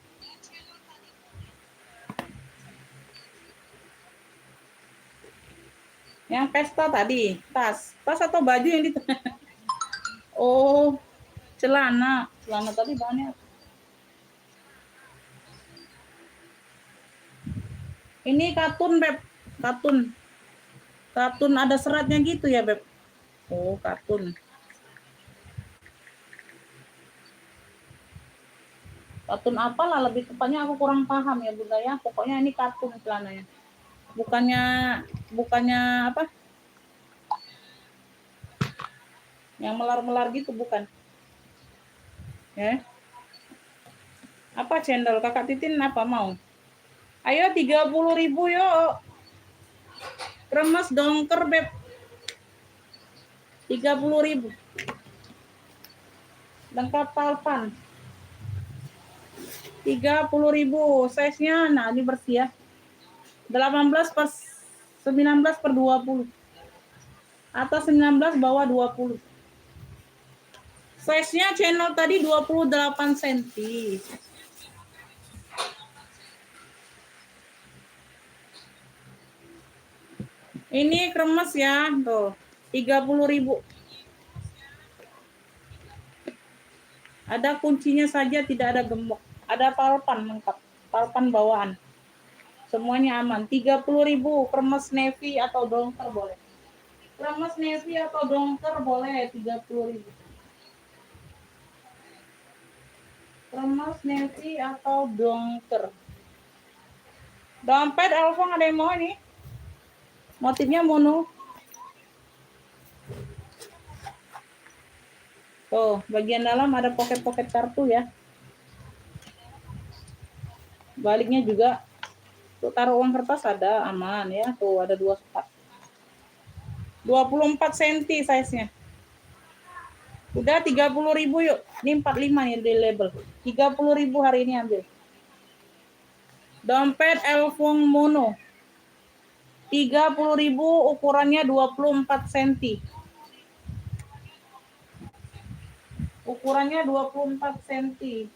Yang pesta tadi, tas atau baju yang di Oh, celana tadi bahannya. Ini katun, Beb. Katun ada seratnya gitu ya, Beb. Oh, katun. Katun apalah, lebih tepatnya aku kurang paham ya Bunda ya. Pokoknya ini katun celananya. Bukannya apa? Yang melar-melar gitu bukan. Ya. Apa cendol? Kakak Titin apa mau? Ayo 30.000 yuk. Kremes dongker beb. 30.000. Lengkap palpan. 30.000. Size-nya nah ini bersih ya. 19/20. Atas 19, bawah 20. Size-nya channel tadi 28 cm. Ini kremes ya, tuh. 30.000. Ada kuncinya saja, tidak ada gembok. Ada palpan lengkap. Palpan bawaan. Semuanya aman. 30.000. Kremes navy atau dongker boleh. Kremes navy atau dongker boleh 30.000. Kremes navy atau dongker. Dompet Elfong ada yang mau nih? Motifnya mono. Tuh, bagian dalam ada poket-poket kartu ya. Baliknya juga. Tuh, taruh uang kertas ada, aman ya. Tuh, ada 2 spot. 24 cm size-nya. Udah 30.000 yuk. Ini 45 nih di label. 30.000 hari ini ambil. Dompet Elfong mono. 30.000, ukurannya 24 cm. Ukurannya 24 cm.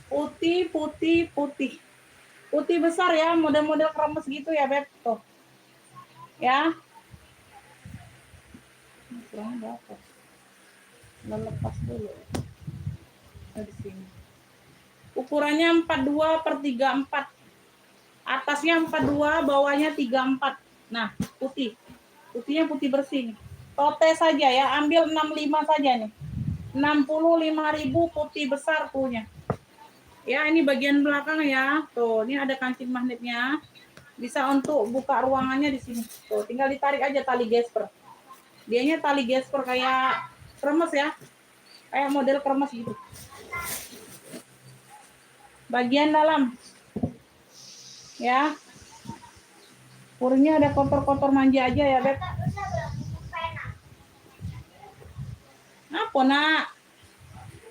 Putih, putih, putih. Putih besar ya, model-model kremes gitu ya, Beb. Tuh. Ya. Kurang berapa? Lepas dulu. Nah, di sini. Ukurannya 42/34. Atasnya 42, bawahnya 34. Nah, putih. Putihnya putih bersih nih. Tote saja ya, ambil 65 saja nih. 65.000 putih besar punya. Ya, ini bagian belakang ya. Tuh, ini ada kancing magnetnya. Bisa untuk buka ruangannya di sini. Tuh, tinggal ditarik aja tali gesper. Dianya tali gesper kayak kremes ya. Kayak model kremes gitu. Bagian dalam. Ya. Purnya ada kotor-kotor manja aja ya, Beb. Apa, nak?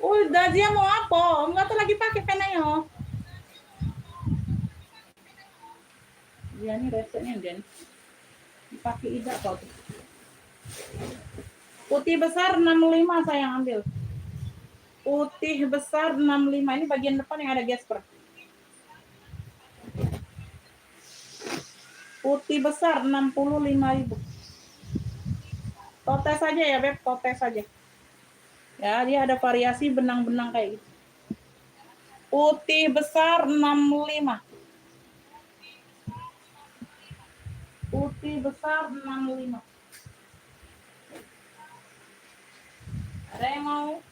Udah dia mau apa? Enggak tuh lagi pakai penanya. Dia nih resepnya dia nih. Dipakai idak kok. Putih besar 65 saya ambil. Putih besar 65. Ini bagian depan yang ada gesper. Putih besar 65.000. Tote saja ya, Beb. Tote saja. Ya, dia ada variasi benang-benang kayak gitu. Putih besar 65. Putih besar 65. Ada yang mau?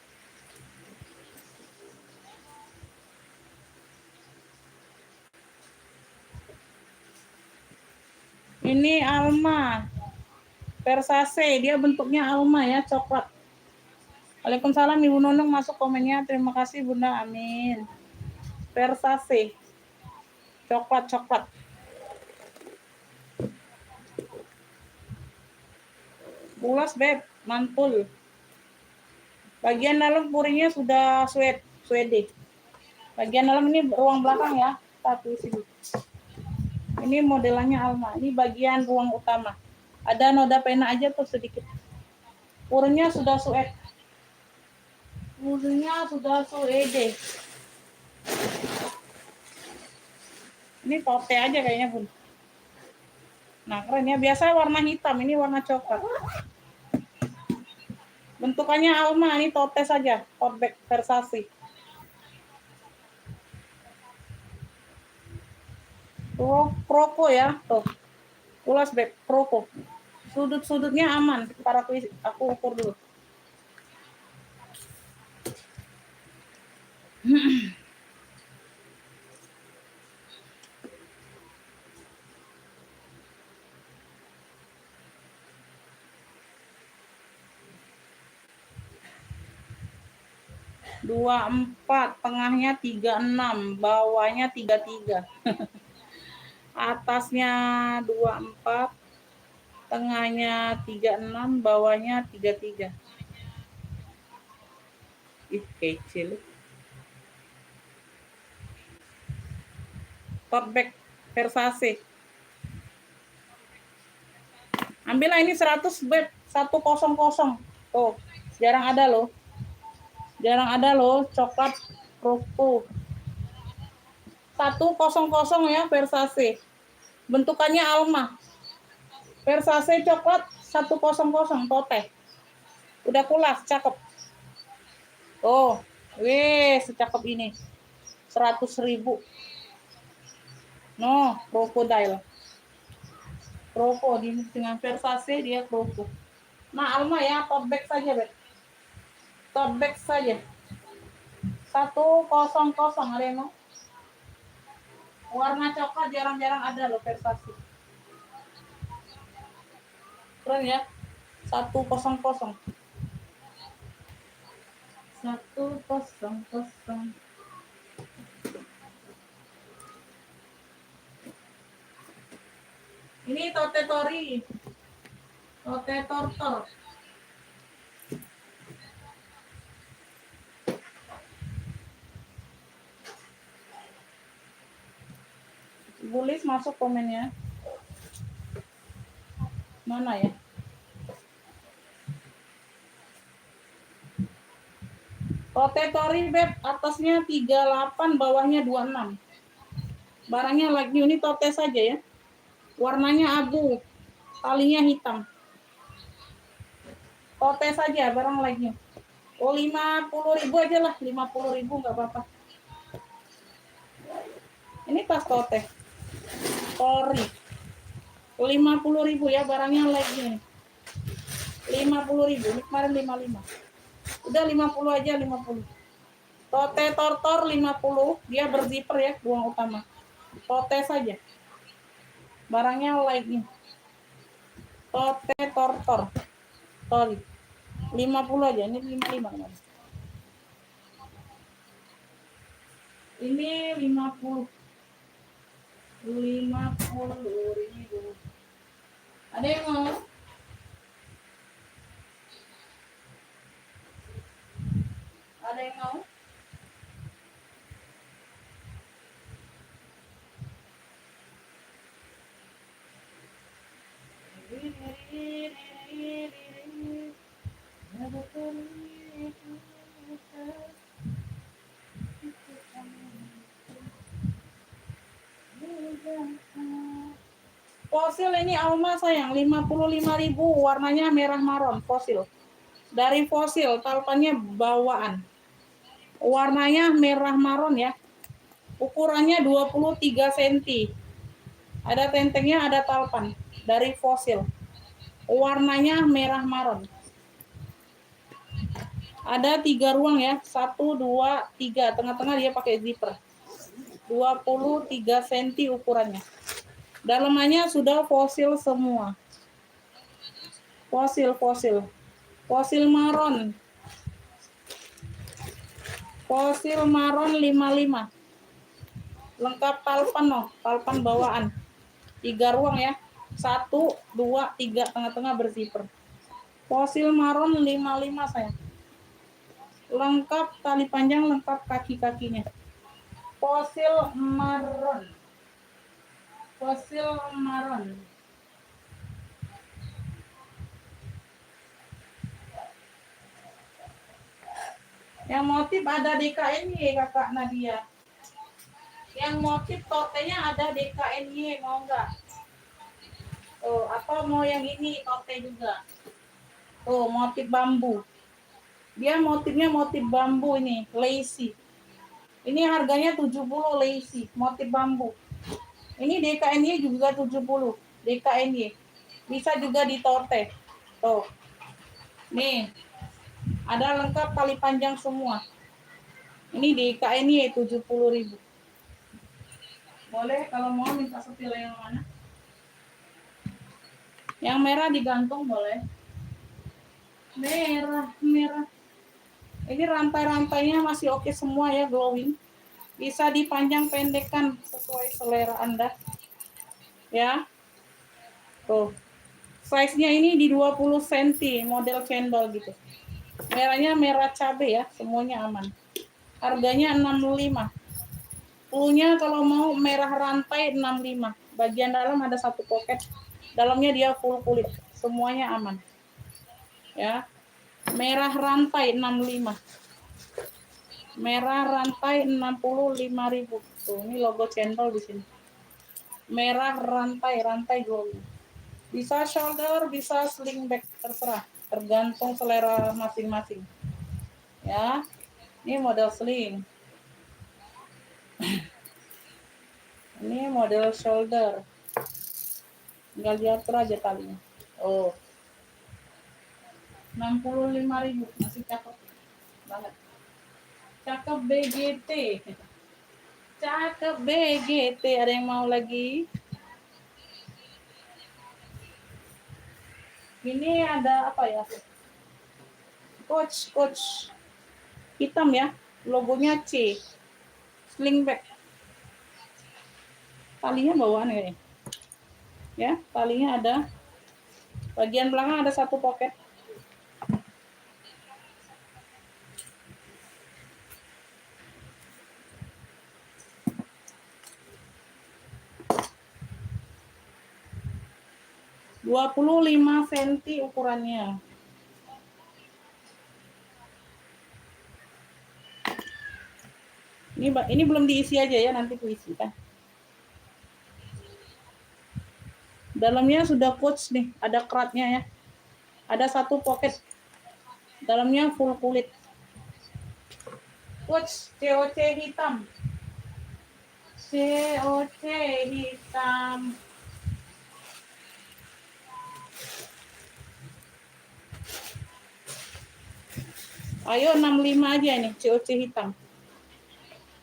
Ini Alma. Versace, dia bentuknya Alma ya, coklat. Waalaikumsalam Ibu Nunung, masuk komennya. Terima kasih Bunda, amin. Versace. Coklat-coklat. Bulas, Beb, mantul. Bagian dalam purinya sudah suede. Bagian dalam ini ruang belakang ya. Satu sini. Ini modelannya Alma. Ini bagian ruang utama. Ada noda pena aja tuh sedikit. Purnya sudah suede. Purnya sudah suede. Ini tote aja kayaknya, Bun. Nah, keren ya. Biasanya warna hitam, ini warna coklat. Bentukannya Alma, ini tote saja. Tote bag Versace. Kroko ya, tuh. Ulas beb, kroko. Sudut-sudutnya aman. Para aku ukur dulu. Dua empat, tengahnya 36, bawahnya 33. Atasnya 24, tengahnya 36, bawahnya 33. Ih, kecil. Tote bag Versace. Ambillah ini 100 beb, 100. Tuh, jarang ada loh. Jarang ada loh coklat Roku. 100 ya Versace. Bentukannya Alma. Versace coklat 100 tote. Udah kulas, cakep. Oh, weh, secakep ini. 100.000. No, crocodile. Kroko dengan Versace dia kroko. Nah, Alma ya, tote bag saja, Beb. Tote bag saja. 100, ada yang mau? Warna coklat jarang-jarang ada loh Versace. Keren ya. 100. 100. Ini tote tori. Tote tortor. Bulis masuk komennya. Mana ya? Tote tori beb, atasnya 38, bawahnya 26. Barangnya like new, ini tote saja ya. Warnanya abu, talinya hitam. Tote saja, barang like new. Oh, 50.000 aja lah, 50.000 nggak apa-apa. Ini tas tote. Tori. 50.000 ya, barangnya like new. 50.000, ini kemarin 55. Udah 50 aja, 50. Tote tortor 50, dia berzipper ya, buang utama. Tote saja. Barangnya like nih. Tote tortor. Tori. 50 aja, ini 55 kan. Ini 50. 50.000. Ada yang mau? Ada yang mau? Fosil ini Alma sayang, 55.000, warnanya merah maron, fosil. Dari fosil, talpannya bawaan. Warnanya merah maron ya. Ukurannya 23 cm. Ada tentengnya, ada talpan. Dari fosil. Warnanya merah maron. Ada 3 ruang ya, 1, 2, 3. Tengah-tengah dia pakai zipper. 23 cm ukurannya. Dalamannya sudah fosil semua. Fosil maron. Fosil maron 55. Lengkap talpan loh, talpan bawaan. 3 ruang ya. 1, 2, 3, tengah-tengah berzipper. Fosil maron 55 saya. Lengkap tali panjang, lengkap kaki-kakinya. Fosil maron. Fosil maron. Yang motif ada DKNY kakak Nadia. Yang motif totenya ada DKNY, mau nggak? Oh, apa mau yang ini tote juga? Oh, motif bambu. Dia motifnya motif bambu ini, lacy. Ini harganya 70 lacy, motif bambu. Ini DKNY juga 70. DKNY. Bisa juga di torte. Tuh. Nih. Ada lengkap tali panjang semua. Ini DKNY 70.000. Boleh kalau mau minta setil yang mana? Yang merah digantung boleh. Merah, merah. Ini rantai-rantainya masih oke semua ya, glowing. Bisa dipanjang pendekkan sesuai selera Anda. Ya. Tuh. Size-nya ini di 20 cm, model cendol gitu. Merahnya merah cabe ya, semuanya aman. Harganya 65. Punya kalau mau merah rantai 65. Bagian dalam ada satu pocket. Dalamnya dia full kulit. Semuanya aman. Ya. Merah rantai 65. Merah rantai 65.000. Tuh, ini logo cendol di sini. Merah rantai glowing. Bisa shoulder, bisa sling back, terserah. Tergantung selera masing-masing. Ya. Ini model sling. Ini model shoulder. Tinggal diatur aja talinya. Oh. 65.000 masih cakep banget. Cakep BGT. Cakep BGT. Ada yang mau lagi? Ini ada apa ya? Coach hitam ya. Logonya C. Slingback. Talinya bawaan kayaknya. Ya, talinya ada. Bagian belakang ada satu pocket. Dua puluh 25 cm ukurannya. Ini belum diisi aja ya, nanti kuisi kan. Dalamnya sudah coach nih, ada keratnya ya. Ada satu pocket. Dalamnya full kulit. Coach COC hitam. COC hitam. Ayo 65 aja nih, COC hitam.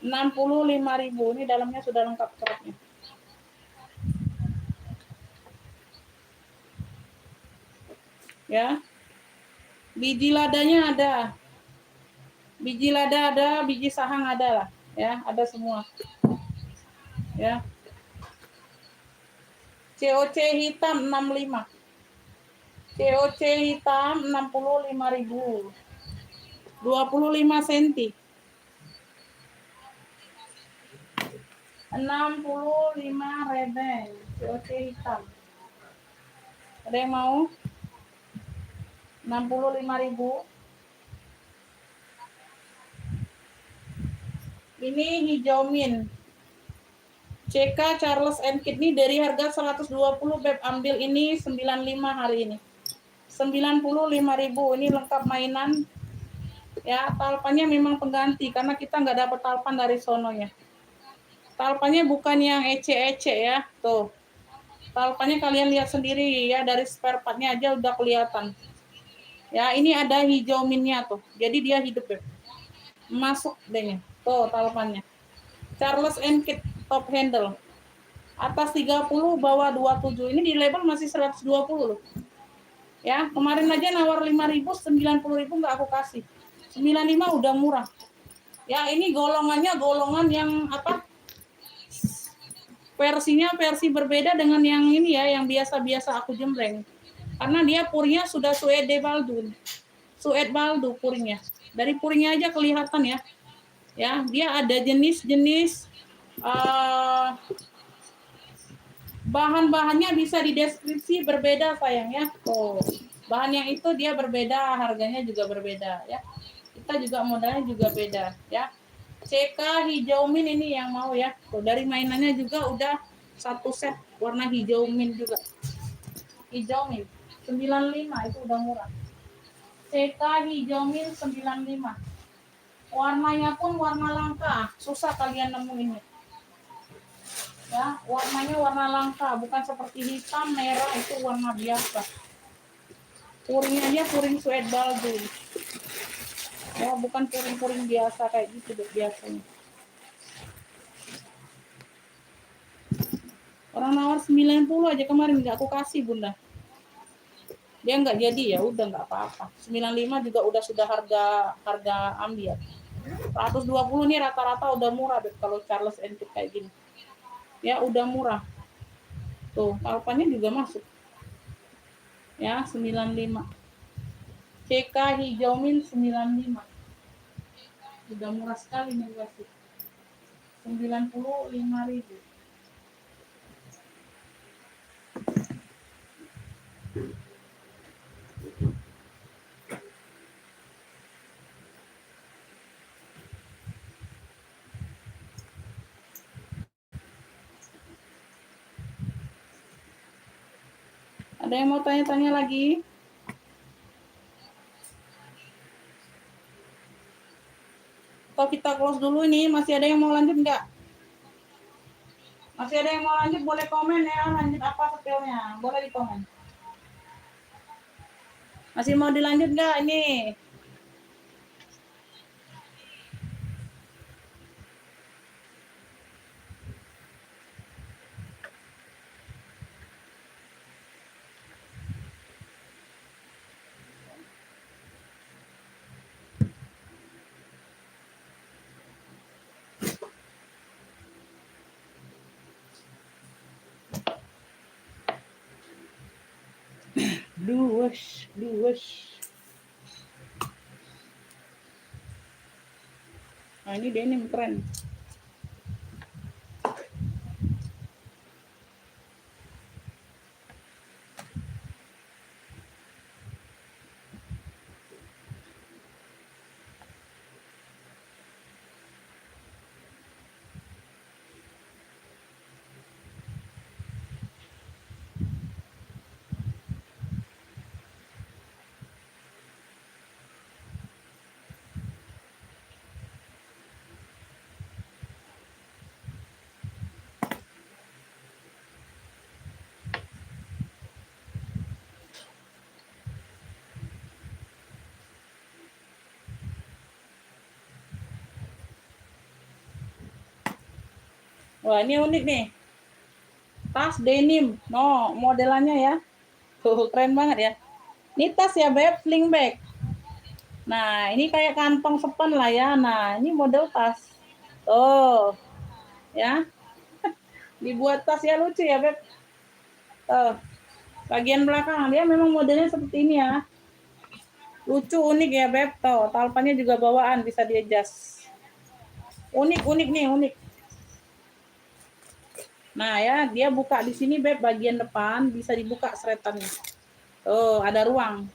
65.000. Ini dalamnya sudah lengkap keratnya. Ya. Biji ladanya ada. Biji lada ada, biji sahang ada lah, ya, ada semua. Ya. COC hitam 65. COC hitam 65.000. 25 cm. 65 rebeng. COC hitam. Ada yang mau? 65.000. Ini hijau min. CK Charles & Kit ini dari harga 120 Beb ambil ini 95 hari ini. 95.000 ini lengkap mainan. Ya, talpannya memang pengganti karena kita nggak dapat talpan dari sononya. Talpannya bukan yang ece-ece ya. Tuh. Talpannya kalian lihat sendiri ya, dari spare partnya aja udah kelihatan. Ya, ini ada hijau minnya tuh. Jadi dia hidup ya. Masuk deh. Tuh talpannya. Charles & Kit top handle. Atas 30, bawah 27. Ini di label masih 120 loh. Ya, kemarin aja nawar 5.000, 90.000 nggak aku kasih. 95 udah murah. Ya, ini golongannya golongan yang apa? Versinya versi berbeda dengan yang ini ya, yang biasa-biasa aku jembreng. Karena dia purnya sudah Suede Baldu. Suede Baldu purnya. Dari purnya aja kelihatan ya. Ya, dia ada jenis-jenis bahan-bahannya bisa di deskripsi berbeda sayang ya. Oh, bahan yang itu dia berbeda, harganya juga berbeda ya. Kita juga modalnya juga beda ya. CK hijau min ini yang mau ya. Tuh, dari mainannya juga udah satu set warna hijau min juga. Hijau min 95 itu udah murah. CK hijau min 95. Warnanya pun warna langka, susah kalian nemuinnya. Ya, warnanya warna langka, bukan seperti hitam, merah, itu warna biasa. Puringnya aja puring suede baldu. Ya, bukan puring-puring biasa kayak gitu deh biasanya. Orang nawar 90 aja kemarin nggak aku kasih Bunda. Dia nggak jadi ya udah nggak apa-apa. 95 juga udah sudah harga ambil. 120 nih rata-rata udah murah deh kalau Charles and Kit kayak gini. Ya udah murah. Tuh, alpanya juga masuk. Ya, 95. CK hijau min 95. Udah murah sekali nih guys. 95.000. Ada yang mau tanya-tanya lagi? Atau kita close dulu ini, masih ada yang mau lanjut nggak? Masih ada yang mau lanjut, boleh komen ya, lanjut apa skillnya, boleh di komen. Masih mau dilanjut nggak ini? Luwes. Nah ini denim keren. Wah ini unik nih. Tas denim, no modelannya ya. Tuh keren banget ya. Ini tas ya beb, sling bag. Nah ini kayak kantong sepan lah ya. Nah ini model tas. Tuh ya. Dibuat tas ya lucu ya beb. Tuh bagian belakang dia memang modelnya seperti ini ya. Lucu unik ya beb. Tuh talpannya juga bawaan bisa di adjust. Unik nih unik. Nah ya, dia buka di sini beb bagian depan bisa dibuka seretannya. Oh, ada ruang.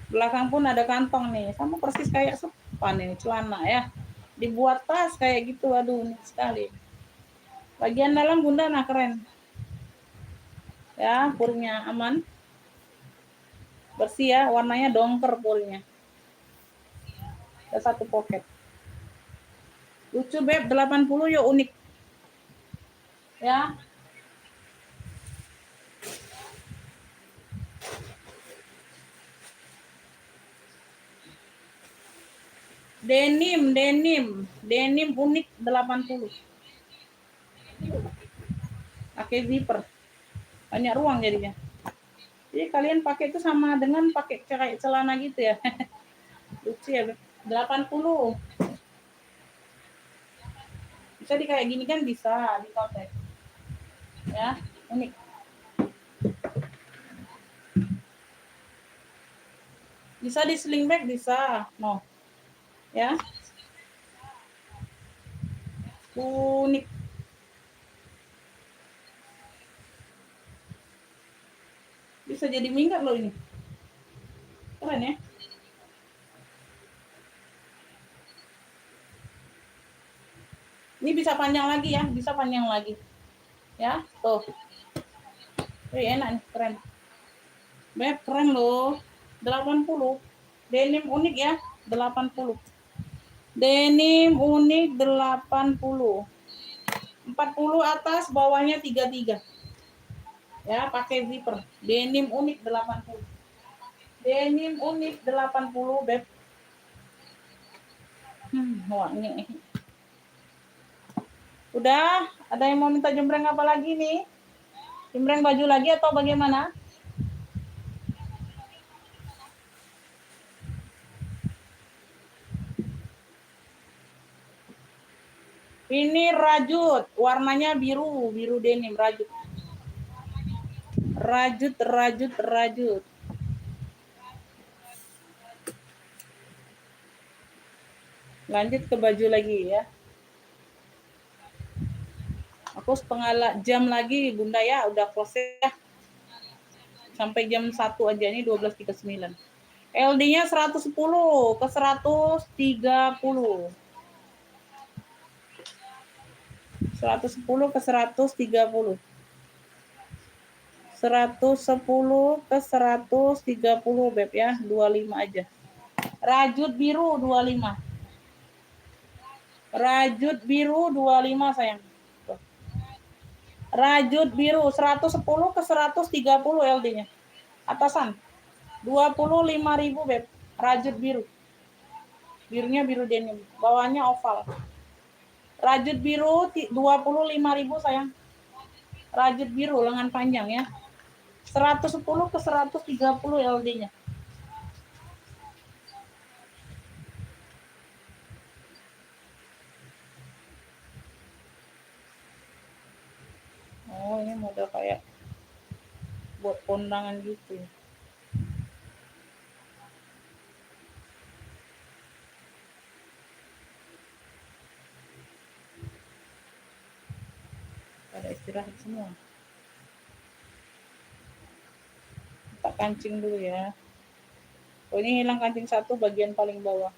Belakang pun ada kantong nih, sama persis kayak sepan nih celana ya. Dibuat tas kayak gitu, aduh unik sekali. Bagian dalam Bunda nah keren. Ya, purnya aman. Bersih ya, warnanya dongker purnya. Ada satu pocket. Lucu beb, 80 yuk unik. Ya, denim unik 80. Pakai zipper. Banyak ruang jadinya. Jadi kalian pakai itu sama dengan pakai kayak celana gitu ya. Lucu ya, 80. Bisa di kayak gini kan bisa di kotek. Ya, unik. Bisa di sling bag bisa. No. Ya. Unik. Bisa jadi minggat loh ini. Keren ya. Ini bisa panjang lagi ya, bisa panjang lagi. Ya, tuh. Enak nih, keren. Beb, keren loh. 80. Denim unik ya, 80. Denim unik 80. 40 atas, bawahnya 33. Ya, pakai zipper. Denim unik 80. Denim unik 80, Beb. Wangi. Udah, ada yang mau minta jembreng apa lagi nih? Jembreng baju lagi atau bagaimana? Ini rajut, warnanya biru, biru denim, rajut. Rajut. Lanjut ke baju lagi ya. Aku setengah jam lagi, Bunda ya, udah close ya. Sampai jam 1 aja, ini 12.39. LD-nya 110 ke 130. 110 ke 130. 110 ke 130, Beb ya, 25 aja. Rajut biru 25. Rajut biru 25 sayang. Rajut biru 110 ke 130 LD-nya. Atasan. 25.000, Beb. Rajut biru. Birunya biru denim. Bawahnya oval. Rajut biru 25.000 sayang. Rajut biru lengan panjang ya. 110 ke 130 LD-nya. Oh, ini model kayak buat kondangan gitu. Pada istirahat semua. Tak kancing dulu ya. Oh, ini hilang kancing satu bagian paling bawah.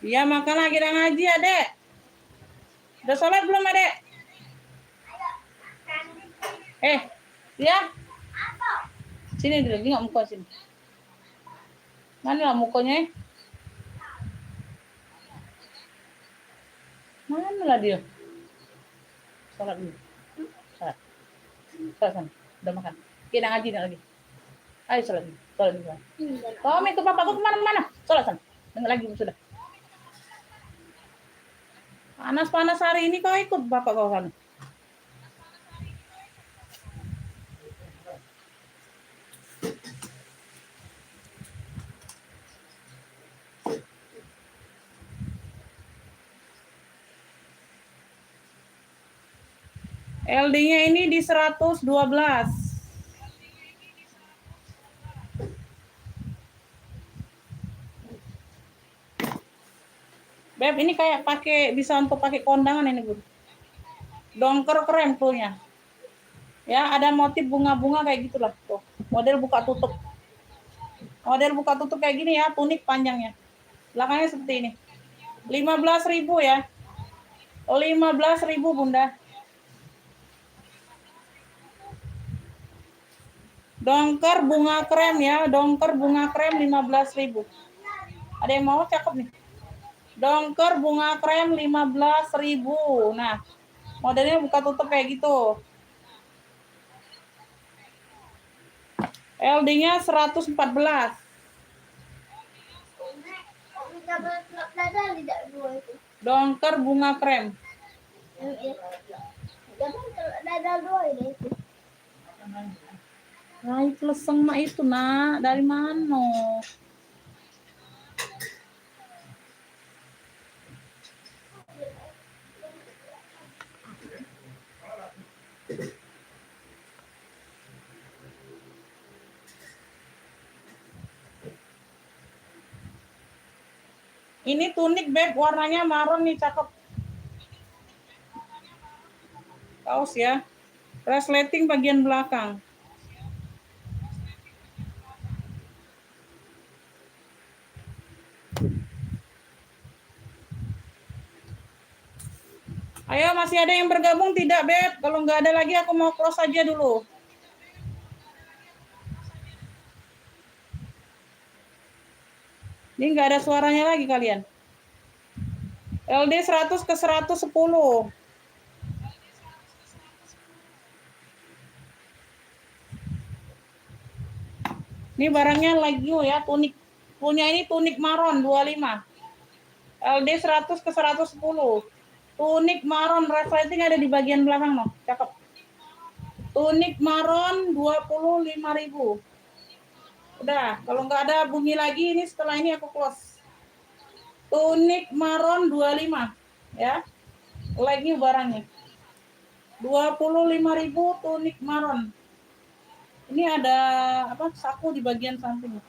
Iya, makan lagi dan ngaji, Adek. Udah sholat belum, Adek? Ya. Sini dulu, nggak muka sini. Mana lah mukanya? Mana lah dia? Sholat dulu. Sholat. Sholat sana. Udah makan. Kita ngaji lagi. Ayo sholat dulu. Sholat dulu. Kamu ikut papaku kemana-mana. Sholat sana. Dengar lagi sudah. Panas-panas hari ini kau ikut bapak kau kan? LD-nya ini di 112. Beb, ini kayak bisa untuk pakai kondangan ini, Bu. Dongker krem tuhnya. Ya, ada motif bunga-bunga kayak gitulah tuh. Model buka tutup. Model buka tutup kayak gini ya, tunik panjangnya. Belakangnya seperti ini. 15.000 ya. 15.000, Bunda. Dongker bunga krem ya, dongker bunga krem 15.000. Ada yang mau, cakep nih. Dongker bunga krem 15.000. Nah, modelnya buka tutup kayak gitu. LD-nya 114. Dongker bunga krem. Rai teleseng mak itu, Nak. Dari mana? Ini tunik, Beb, warnanya marun nih, cakep. Kaos ya. Resleting bagian belakang. Ayo, masih ada yang bergabung tidak, Beb? Kalau nggak ada lagi, aku mau close aja dulu. Ini nggak ada suaranya lagi kalian. LD 100 ke 110. Ini barangnya lagi ya, tunik. Punya ini tunik maron 25. LD 100 ke 110. Tunik maron resleting ada di bagian belakang, no. Cakep. Tunik maron 25.000. Udah, kalau nggak ada bunyi lagi, ini setelah ini aku close. Tunik maron 25, ya. Lagi barangnya. 25.000 tunik maron. Ini ada apa? Saku di bagian samping.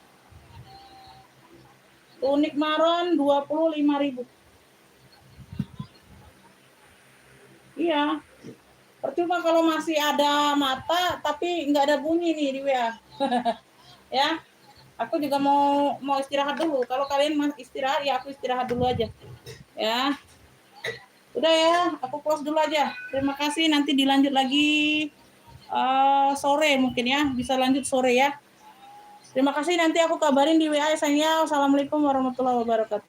Tunik maron 25.000. Iya. Percuma kalau masih ada mata tapi nggak ada bunyi nih di WA. Ya. Aku juga mau istirahat dulu. Kalau kalian mau istirahat, ya aku istirahat dulu aja. Ya. Udah ya, aku close dulu aja. Terima kasih, nanti dilanjut lagi sore mungkin ya. Bisa lanjut sore ya. Terima kasih, nanti aku kabarin di WA ya sayangnya. Assalamualaikum warahmatullahi wabarakatuh.